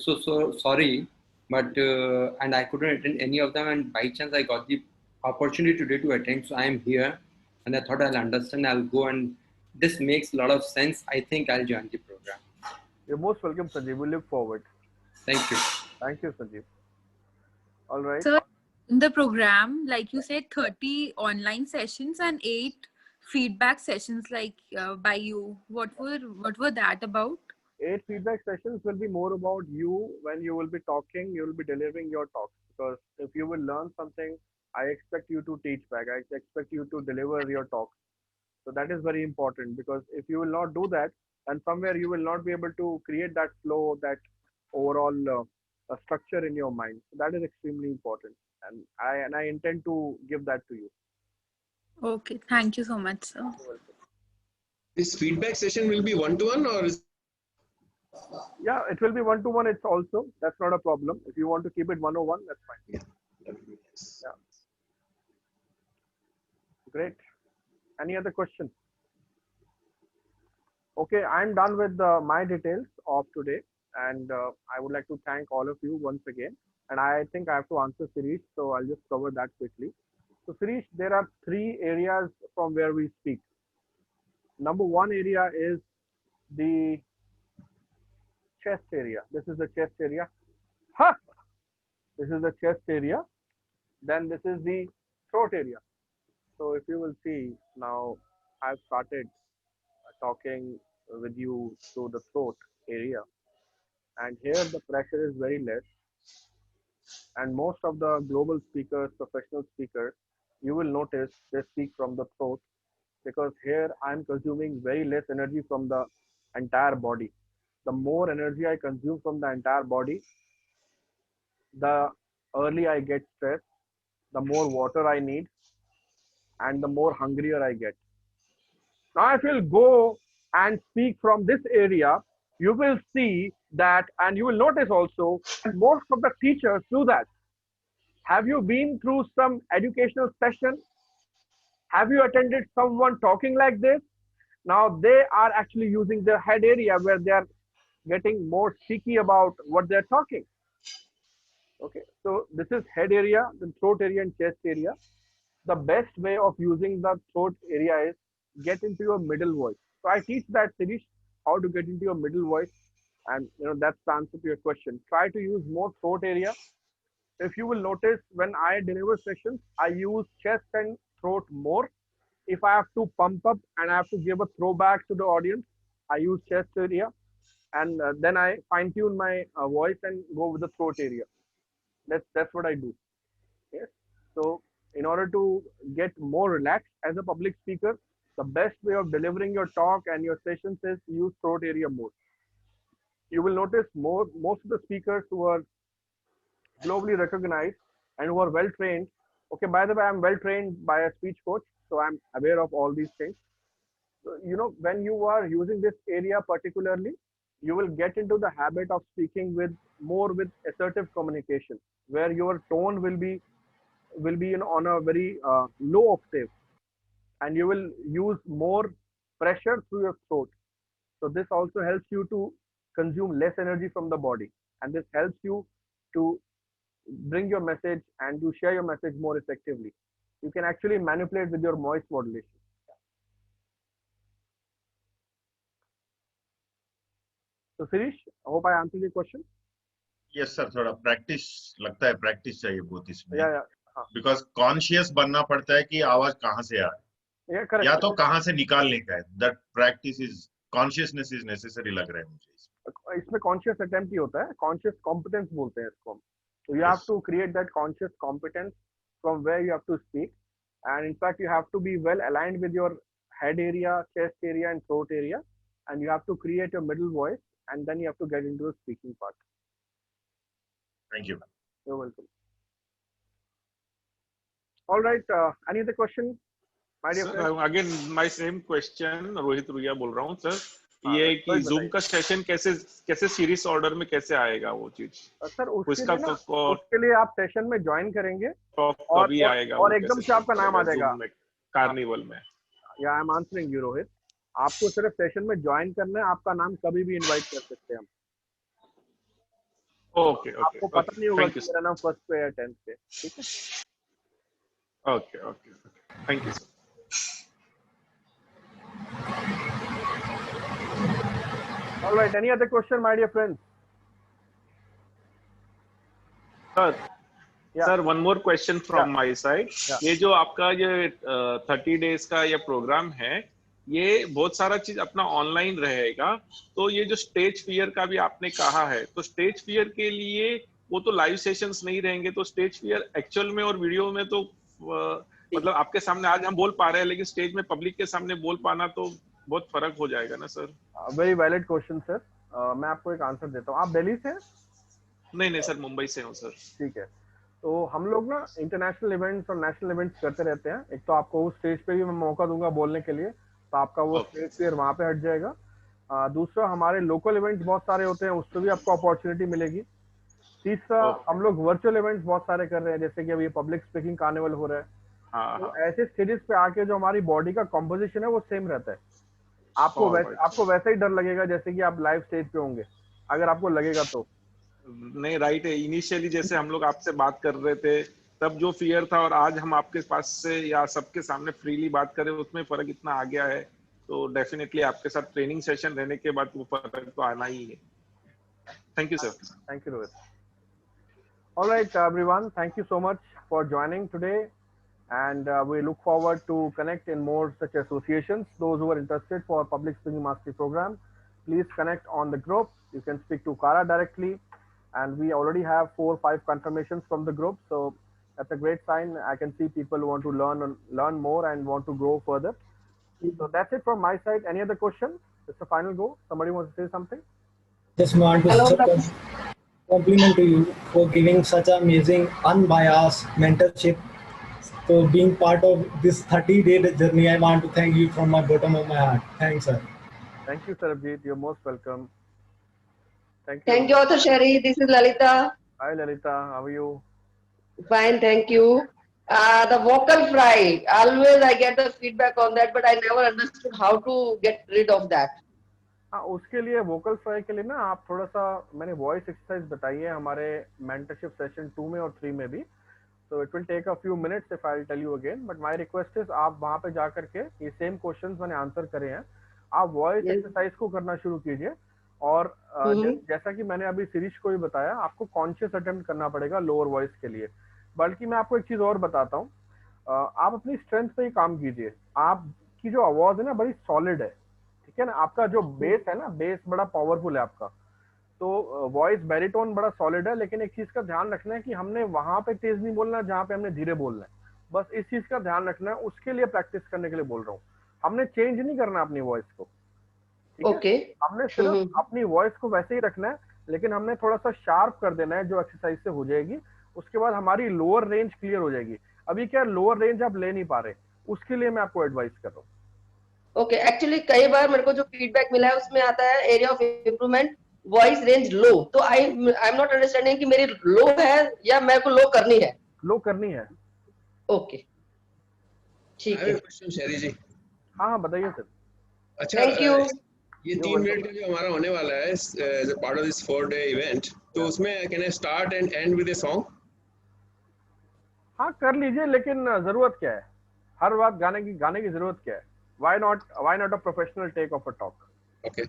So sorry, but and I couldn't attend any of them, and by chance I got the opportunity today to attend, so I am here, and I thought I'll understand, I'll go, and this makes a lot of sense. I think I'll join the program. You're most welcome, Sanjeev. We look forward. Thank you. Thank you, Sanjeev. All right. So in the program, like you said, 30 online sessions and 8 feedback sessions, like by you. What were that about? 8 feedback sessions will be more about you. When you will be talking, you will be delivering your talks. Because if you will learn something, I expect you to teach back. I expect you to deliver your talks. So that is very important, because if you will not do that, and somewhere you will not be able to create that flow, that overall structure in your mind. So that is extremely important, and I intend to give that to you. Okay, thank you so much, sir. This feedback session will be one-to-one, or is... Yeah, it will be one-to-one. It's also, that's not a problem. If you want to keep it 101, that's fine. Yeah. Great. Any other questions? Okay, I'm done with my details of today, and I would like to thank all of you once again. And I think I have to answer Sirish, so I'll just cover that quickly. So Sirish, there are 3 areas from where we speak. Number 1 area is the chest area. This is the chest area. Ha! This is the chest area. Then this is the throat area. So if you will see now, I've started talking with you through the throat area, and here the pressure is very less. And most of the global speakers, professional speakers, you will notice they speak from the throat, because here I'm consuming very less energy from the entire body. The more energy I consume from the entire body, the early I get stressed, the more water I need, and the more hungrier I get. Now, if you'll go and speak from this area, you will see that, and you will notice also, most of the teachers do that. Have you been through some educational session? Have you attended someone talking like this? Now they are actually using their head area where they are getting more cheeky about what they're talking. Okay, so this is head area, the throat area and chest area. The best way of using the throat area is get into your middle voice. So I teach that, Sirish, how to get into your middle voice, and that's the answer to your question. Try to use more throat area. If you will notice, when I deliver sessions, I use chest and throat more. If I have to pump up and I have to give a throwback to the audience, I use chest area, and then I fine tune my voice and go with the throat area. That's what I do. Yes. So in order to get more relaxed as a public speaker, the best way of delivering your talk and your sessions is use throat area more. You will notice most of the speakers who are globally recognized and who are well trained. Okay, by the way, I'm well trained by a speech coach, so I'm aware of all these things. So, when you are using this area particularly, you will get into the habit of speaking with assertive communication, where your tone will be on a very low octave, and you will use more pressure through your throat. So this also helps you to consume less energy from the body, and this helps you to bring your message and to share your message more effectively. You can actually manipulate with your voice modulation. So Sirish, I hope I answered your question. Yes sir, थोड़ा practice लगता है, practice चाहिए बहुत इसमें. Yeah. Because conscious बनना पड़ता है कि आवाज कहाँ से आ रही है, या तो कहाँ से निकालने का है. That practice is consciousness is necessary लग रहा है मुझे. इसमें conscious attempt ही होता है, conscious competence बोलते हैं इसको. So you have to create that conscious competence from where you have to speak, and in fact you have to be well aligned with your head area, chest area, and throat area, and you have to create your middle voice, and then you have to get into the speaking part. Thank you. You're welcome. All right. Any other question, my dear friend? Again, my same question. Rohit Ruia बोल रहा हूँ sir. ये कि Zoom का session कैसे series order में कैसे आएगा वो चीज? सर उसके लिए आप सेशन में ज्वाइन करेंगे और एकदम से आपका नाम आ जाएगा कार्निवल में. या I M answering you Rohit. आपको सिर्फ सेशन में ज्वाइन करना है, आपका नाम कभी भी इनवाइट कर सकते हैं हम. ओके. आपको पता नहीं होगा कि मेरा नाम फर्स्ट पे या 10th पे. ठीक है. Okay. Thank you sir. All right. Any other question, my dear friends? Sir, one more question from my side. ये जो आपका ये 30 days का ये प्रोग्राम है, ये बहुत सारा चीज अपना ऑनलाइन रहेगा. तो ये जो स्टेज फियर का भी आपने कहा है, तो स्टेज फियर के लिए वो तो लाइव सेशंस नहीं रहेंगे, तो स्टेज फियर एक्चुअल में और वीडियो में तो मतलब आपके सामने आज हम बोल पा रहे हैं, लेकिन स्टेज में पब्लिक के सामने बोल पाना तो बहुत फर्क हो जाएगा ना sir. Very valid question sir. मैं आपको एक आंसर देता हूँ. आप दिल्ली से हैं? नहीं सर, मुंबई से हूँ सर. ठीक है. तो हम लोग ना इंटरनेशनल इवेंट्स और नेशनल इवेंट्स करते रहते हैं. एक तो आपको उस स्टेज पे भी मैं मौका दूंगा बोलने के लिए, तो आपका वो स्टेज फियर वहाँ पे हट जाएगा. दूसरा, हमारे लोकल इवेंट्स बहुत सारे होते हैं, उससे भी आपको अपॉर्चुनिटी मिलेगी. तीसरा, हम लोग वर्चुअल इवेंट्स बहुत सारे कर रहे हैं, जैसे कि अभी पब्लिक स्पीकिंग कार्निवल हो रहा है. तो ऐसे स्टेजेस पे आके जो हमारी बॉडी का कॉम्पोजिशन है वो सेम रहता है. आपको वैसा ही डर लगेगा जैसे कि आप लाइव स्टेज पे होंगे, अगर आपको लगेगा तो. नहीं, राइट है. इनिशियली जैसे हम लोग आपसे बात कर रहे थे तब जो फियर था और आज हम आपके पास से या सबके सामने फ्रीली बात करें, उसमें फर्क इतना आ गया है. तो डेफिनेटली आपके साथ ट्रेनिंग सेशन रहने के बाद वो फर्क तो आना ही है. Thank you sir. Thank you Rohit. All right, everyone. Thank you so much for joining today. and we look forward to connect in more such associations. Those who are interested for public speaking mastery program, please connect on the group. You can speak to Kara directly, and we already have 4 or 5 confirmations from the group. So that's a great sign. I can see people who want to learn more and want to grow further. So that's it from my side. Any other question? It's the final go. Somebody wants to say something? Just want to compliment to you for giving such amazing, unbiased mentorship. So being part of this 30-day journey, I want to thank you from my bottom of my heart. Thanks, sir. Thank you, Sarabjit. You're most welcome. Thank you. Thank you, Author Sherry. This is Lalita. Hi, Lalita. How are you? Fine, thank you. The vocal fry, always I get the feedback on that, but I never understood how to get rid of that. हाँ, उसके लिए vocal fry के लिए ना आप थोड़ा सा मैंने वॉइस एक्सरसाइज बताई है हमारे मेंटरशिप सेशन 2 में और 3 में भी. So it will take a few minutes if I'll tell you again. But my request is आप वहाँ पे जा करके ये सेम क्वेश्चंस मैंने आंसर करे हैं, आप वॉइस एक्सरसाइज को करना शुरू कीजिए. और जैसा कि मैंने अभी शिरीष को भी बताया, आपको कॉन्शियस अटेम्प्ट करना पड़ेगा लोअर वॉइस के लिए. बल्कि मैं आपको एक चीज और बताता हूँ, आप अपनी स्ट्रेंथ पे ही काम कीजिए. आपकी जो आवाज है ना बड़ी सॉलिड है, ठीक है ना. आपका जो बेस है ना, बेस बड़ा पावरफुल है आपका. तो वॉइस बैरिटोन बड़ा सॉलिड है, लेकिन एक चीज का ध्यान रखना है कि हमने वहां पे तेज नहीं बोलना जहाँ पे हमने धीरे बोलना है. बस इस चीज का ध्यान रखना है, उसके लिए प्रैक्टिस करने के लिए बोल रहा हूँ. हमने चेंज नहीं करना अपनी वॉइस को, ओके. हमने सिर्फ अपनी वॉइस को वैसे ही रखना है, लेकिन हमने थोड़ा सा शार्प कर देना है, जो एक्सरसाइज से हो जाएगी. उसके बाद हमारी लोअर रेंज क्लियर हो जाएगी. अभी क्या लोअर रेंज आप ले नहीं पा रहे, उसके लिए मैं आपको एडवाइस कर रहा हूँ. ओके, एक्चुअली कई बार मेरे को जो फीडबैक मिला है उसमें आता है area of improvement voice range low. तो आई एम नॉट अंडरस्टैंडिंग कि मेरी लो है या मेरे को लो करनी है. लो करनी है. ओके, ठीक है. क्वेश्चन शेरी जी. हाँ बताइए सर. अच्छा, थैंक यू. ये 3 मिनट का जो हमारा होने वाला है as part of this 4-day event, तो उसमें can I start and end with a song? हाँ कर लीजिए, लेकिन जरूरत क्या है, हर बात गाने की जरूरत क्या है. Why not a professional take of a talk? Okay.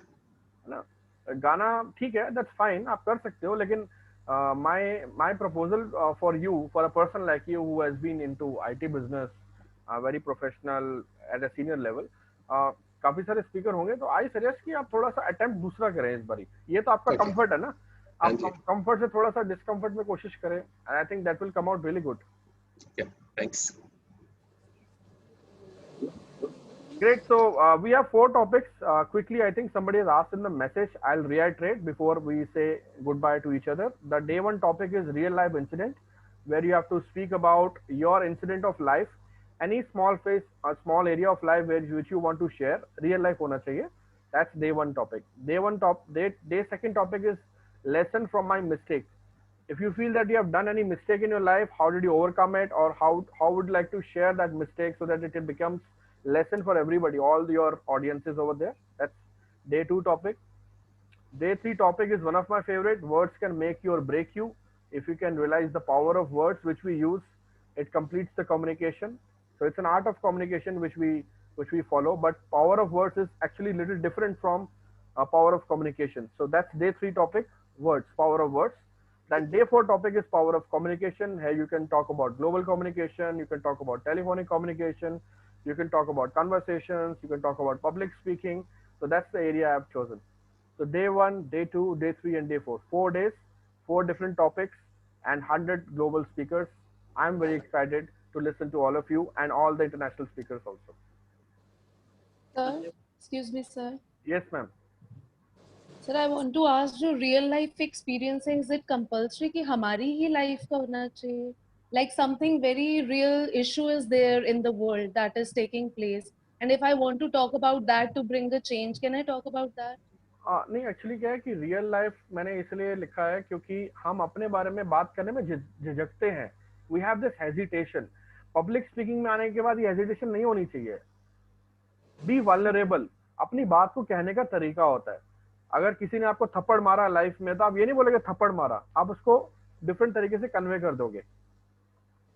ना गाना ठीक है, that's fine, आप कर सकते हो, लेकिन my proposal for you, for a person like you who has been into IT business, very professional at a senior level, काफी सारे स्पीकर होंगे, तो आई सजेस्ट कि आप थोड़ा सा अटेम्प्ट दूसरा करें इस बारी. ये तो आपका कंफर्ट है ना, आप कंफर्ट से थोड़ा सा डिस्कंफर्ट में कोशिश करें, and I think that will come out really good. Yeah, thanks. Great. So we have 4 topics. Quickly, I think somebody has asked in the message. I'll reiterate before we say goodbye to each other. The day 1 topic is real life incident, where you have to speak about your incident of life, any small phase, a small area of life which you want to share. Real life hona chahiye. That's day 1 topic. Day 2nd topic is lesson from my mistake. If you feel that you have done any mistake in your life, how did you overcome it, or how would you like to share that mistake so that it becomes lesson for everybody, all your audiences over there. That's day 2 topic. Day 3 topic is one of my favorite. Words can make you or break you. If you can realize the power of words which we use, it completes the communication. So it's an art of communication which we follow, but power of words is actually a little different from power of communication. So that's day 3 topic, words, power of words. Then day 4 topic is power of communication. Here you can talk about global communication, you can talk about telephonic communication, you can talk about conversations, you can talk about public speaking. So that's the area I have chosen. So day 1, day 2, day 3, and day 4. 4 days, 4 different topics, and 100 global speakers. I'm very excited to listen to all of you and all the international speakers also. Sir, excuse me, sir. Yes, ma'am. Sir, I want to ask, जो real life experience है, is it compulsory कि हमारी ही life का होना चाहिए? Like something very real issue is there in the world that is taking place, and if I want to talk about that to bring the change, can I talk about that? नहीं, actually क्या है कि real life मैंने इसलिए लिखा है क्योंकि हम अपने बारे में बात करने में झिझकते हैं. We have this hesitation. Public speaking में आने के बाद ये हेजिटेशन नहीं होनी चाहिए. Be vulnerable. अपनी बात को कहने का तरीका होता है. अगर किसी ने आपको थप्पड़ मारा लाइफ में, तो आप ये नहीं बोलोगे थप्पड़ मारा, आप उसको डिफरेंट तरीके से कन्वे कर दोगे,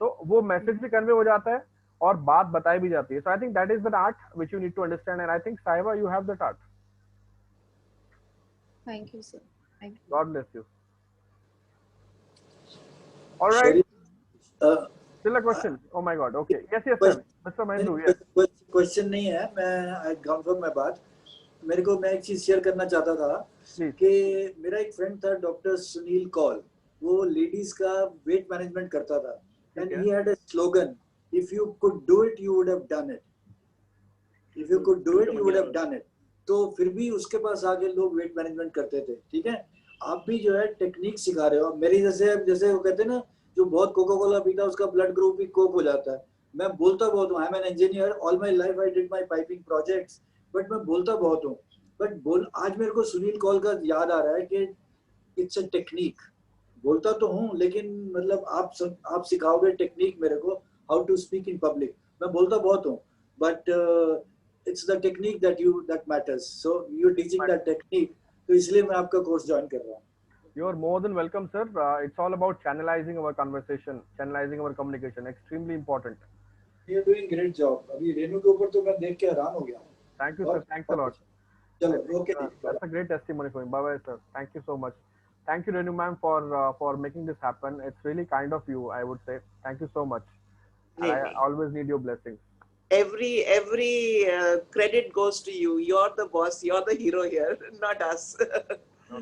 तो वो मैसेज भी कन्वे हो जाता है और बात बताई भी जाती है. So I think that is the art which you need to understand, and I think Sahiba you have that art. Thank you, sir. Thank you. God bless you. All right. Still a question? Oh my God. Okay. Yes, yes, sir. Mr. Mahendu, yes. Question नहीं है, मैं confirm मैं बात, मेरे को मैं एक चीज शेयर करना चाहता था कि मेरा एक फ्रेंड था डॉक्टर सुनील कौल, वो लेडीज का वेट मैनेजमेंट करता था, and he had a slogan, if you could do it you would have done it, if you could do it you would have done it. तो फिर भी उसके पास आगे लोग वेट मैनेजमेंट करते थे। ठीक है, आप भी जो है टेक्निक सिखा रहे हो। मेरी जैसे वो कहते हैं ना, जो बहुत कोका कोला पीता है उसका ब्लड ग्रुप भी कोक हो जाता है। मैं बोलता बहुत हूँ, I am an engineer, all my life I did my piping projects, but मैं बोलता बहुत हूँ। बट आज मेरे को सुनील कौल का याद आ रहा है कि इट्स अ टेक्निक। बोलता तो हूँ, लेकिन मतलब आप सिखाओगे टेक्निक मेरे को, how to speak in public. मैं बोलता बहुत हूँ, but it's the technique that matters, so you teaching that technique, तो इसलिए मैं आपका कोर्स ज्वाइन कर रहा हूँ। You are more than welcome, sir. It's all about channelizing our conversation, channelizing our communication. Extremely important. You're doing great job. अभी रेनू के ऊपर तो मैं देख के हैरान हो गया। Thank you, sir. Thanks a lot. चलो, okay. That's a great testimony for me. Bye bye, sir. Thank you so much. Thank you, Renu ma'am, for making this happen. It's really kind of you, I would say. Thank you so much. I always need your blessings. Every credit goes to you. You're the boss. You're the hero here, not us.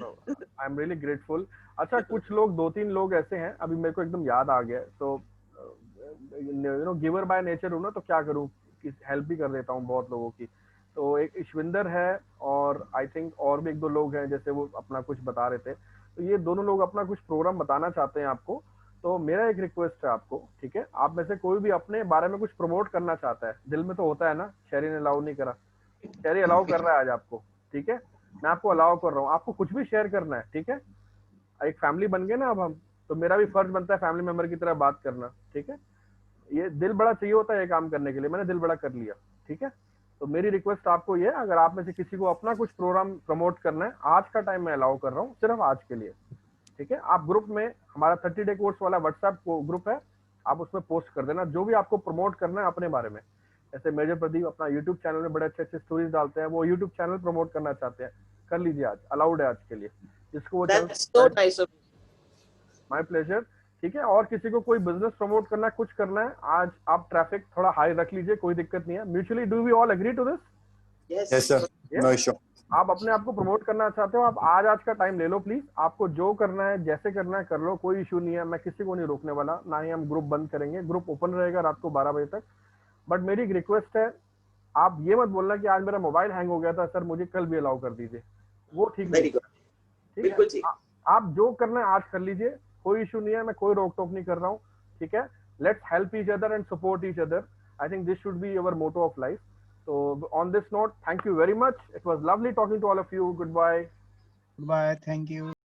No, I'm really grateful. अच्छा, कुछ लोग, 2-3 लोग ऐसे हैं, अभी मेरे को एकदम याद आ गया, तो you know giver by nature हूँ ना, तो क्या करूँ, हेल्प भी कर देता हूँ बहुत लोगों की। तो एक ईश्विंदर है, और आई थिंक और भी 1-2 लोग हैं, जैसे वो अपना कुछ बता रहे थे। तो ये दोनों लोग अपना कुछ प्रोग्राम बताना चाहते हैं आपको। तो मेरा एक रिक्वेस्ट है आपको, ठीक है, आप में से कोई भी अपने बारे में कुछ प्रमोट करना चाहता है, दिल में तो होता है ना, शेरी ने अलाउ नहीं करा, शेरी अलाउ कर रहा है आज आपको, ठीक है, मैं आपको अलाउ कर रहा हूँ, आपको कुछ भी शेयर करना है, ठीक है। एक फैमिली बन गए ना अब हम, तो मेरा भी फर्ज बनता है फैमिली मेंबर की तरह बात करना, ठीक है। ये दिल बड़ा चाहिए होता है ये काम करने के लिए, मैंने दिल बड़ा कर लिया, ठीक है। तो मेरी रिक्वेस्ट आपको ये, अगर आप में से किसी को अपना कुछ प्रोग्राम प्रमोट करना है, आज का टाइम मैं अलाउ कर रहा हूँ, सिर्फ आज के लिए, ठीक है। आप ग्रुप में, हमारा 30 डे कोर्स वाला व्हाट्सएप ग्रुप है, आप उसमें पोस्ट कर देना जो भी आपको प्रमोट करना है अपने बारे में। ऐसे मेजर प्रदीप अपना यूट्यूब चैनल में बड़े अच्छे स्टोरीज डालते हैं, वो यूट्यूब चैनल प्रमोट करना चाहते हैं, कर लीजिए, आज अलाउड है आज के लिए, जिसको वो माय प्लेजर, ठीक है। और किसी को कोई बिजनेस प्रमोट करना है, कुछ करना है, आज आप ट्रैफिक थोड़ा हाई रख लीजिए, कोई दिक्कत नहीं है। Mutually do we all agree to this? Yes sir, no issue. आप अपने आप को प्रमोट करना चाहते हो, आप आज का टाइम ले लो प्लीज, आपको जो करना है जैसे करना है कर लो, कोई इशू नहीं है, मैं किसी को नहीं रोकने वाला, ना ही हम ग्रुप बंद करेंगे, ग्रुप ओपन रहेगा रात को 12 बजे तक। बट मेरी एक रिक्वेस्ट है, आप ये मत बोलना कि आज मेरा मोबाइल हैंग हो गया था सर, मुझे कल भी अलाउ कर दीजिए, वो ठीक नहीं, ठीक है। आप जो करना है आज कर लीजिए, कोई इशू नहीं है, मैं कोई रोक टोक नहीं कर रहा हूँ, ठीक है। Let's help each other and support each other, I think this should be our motto of life. So on this note, thank you very much. It was lovely talking to all of you. Goodbye. Goodbye. Thank you.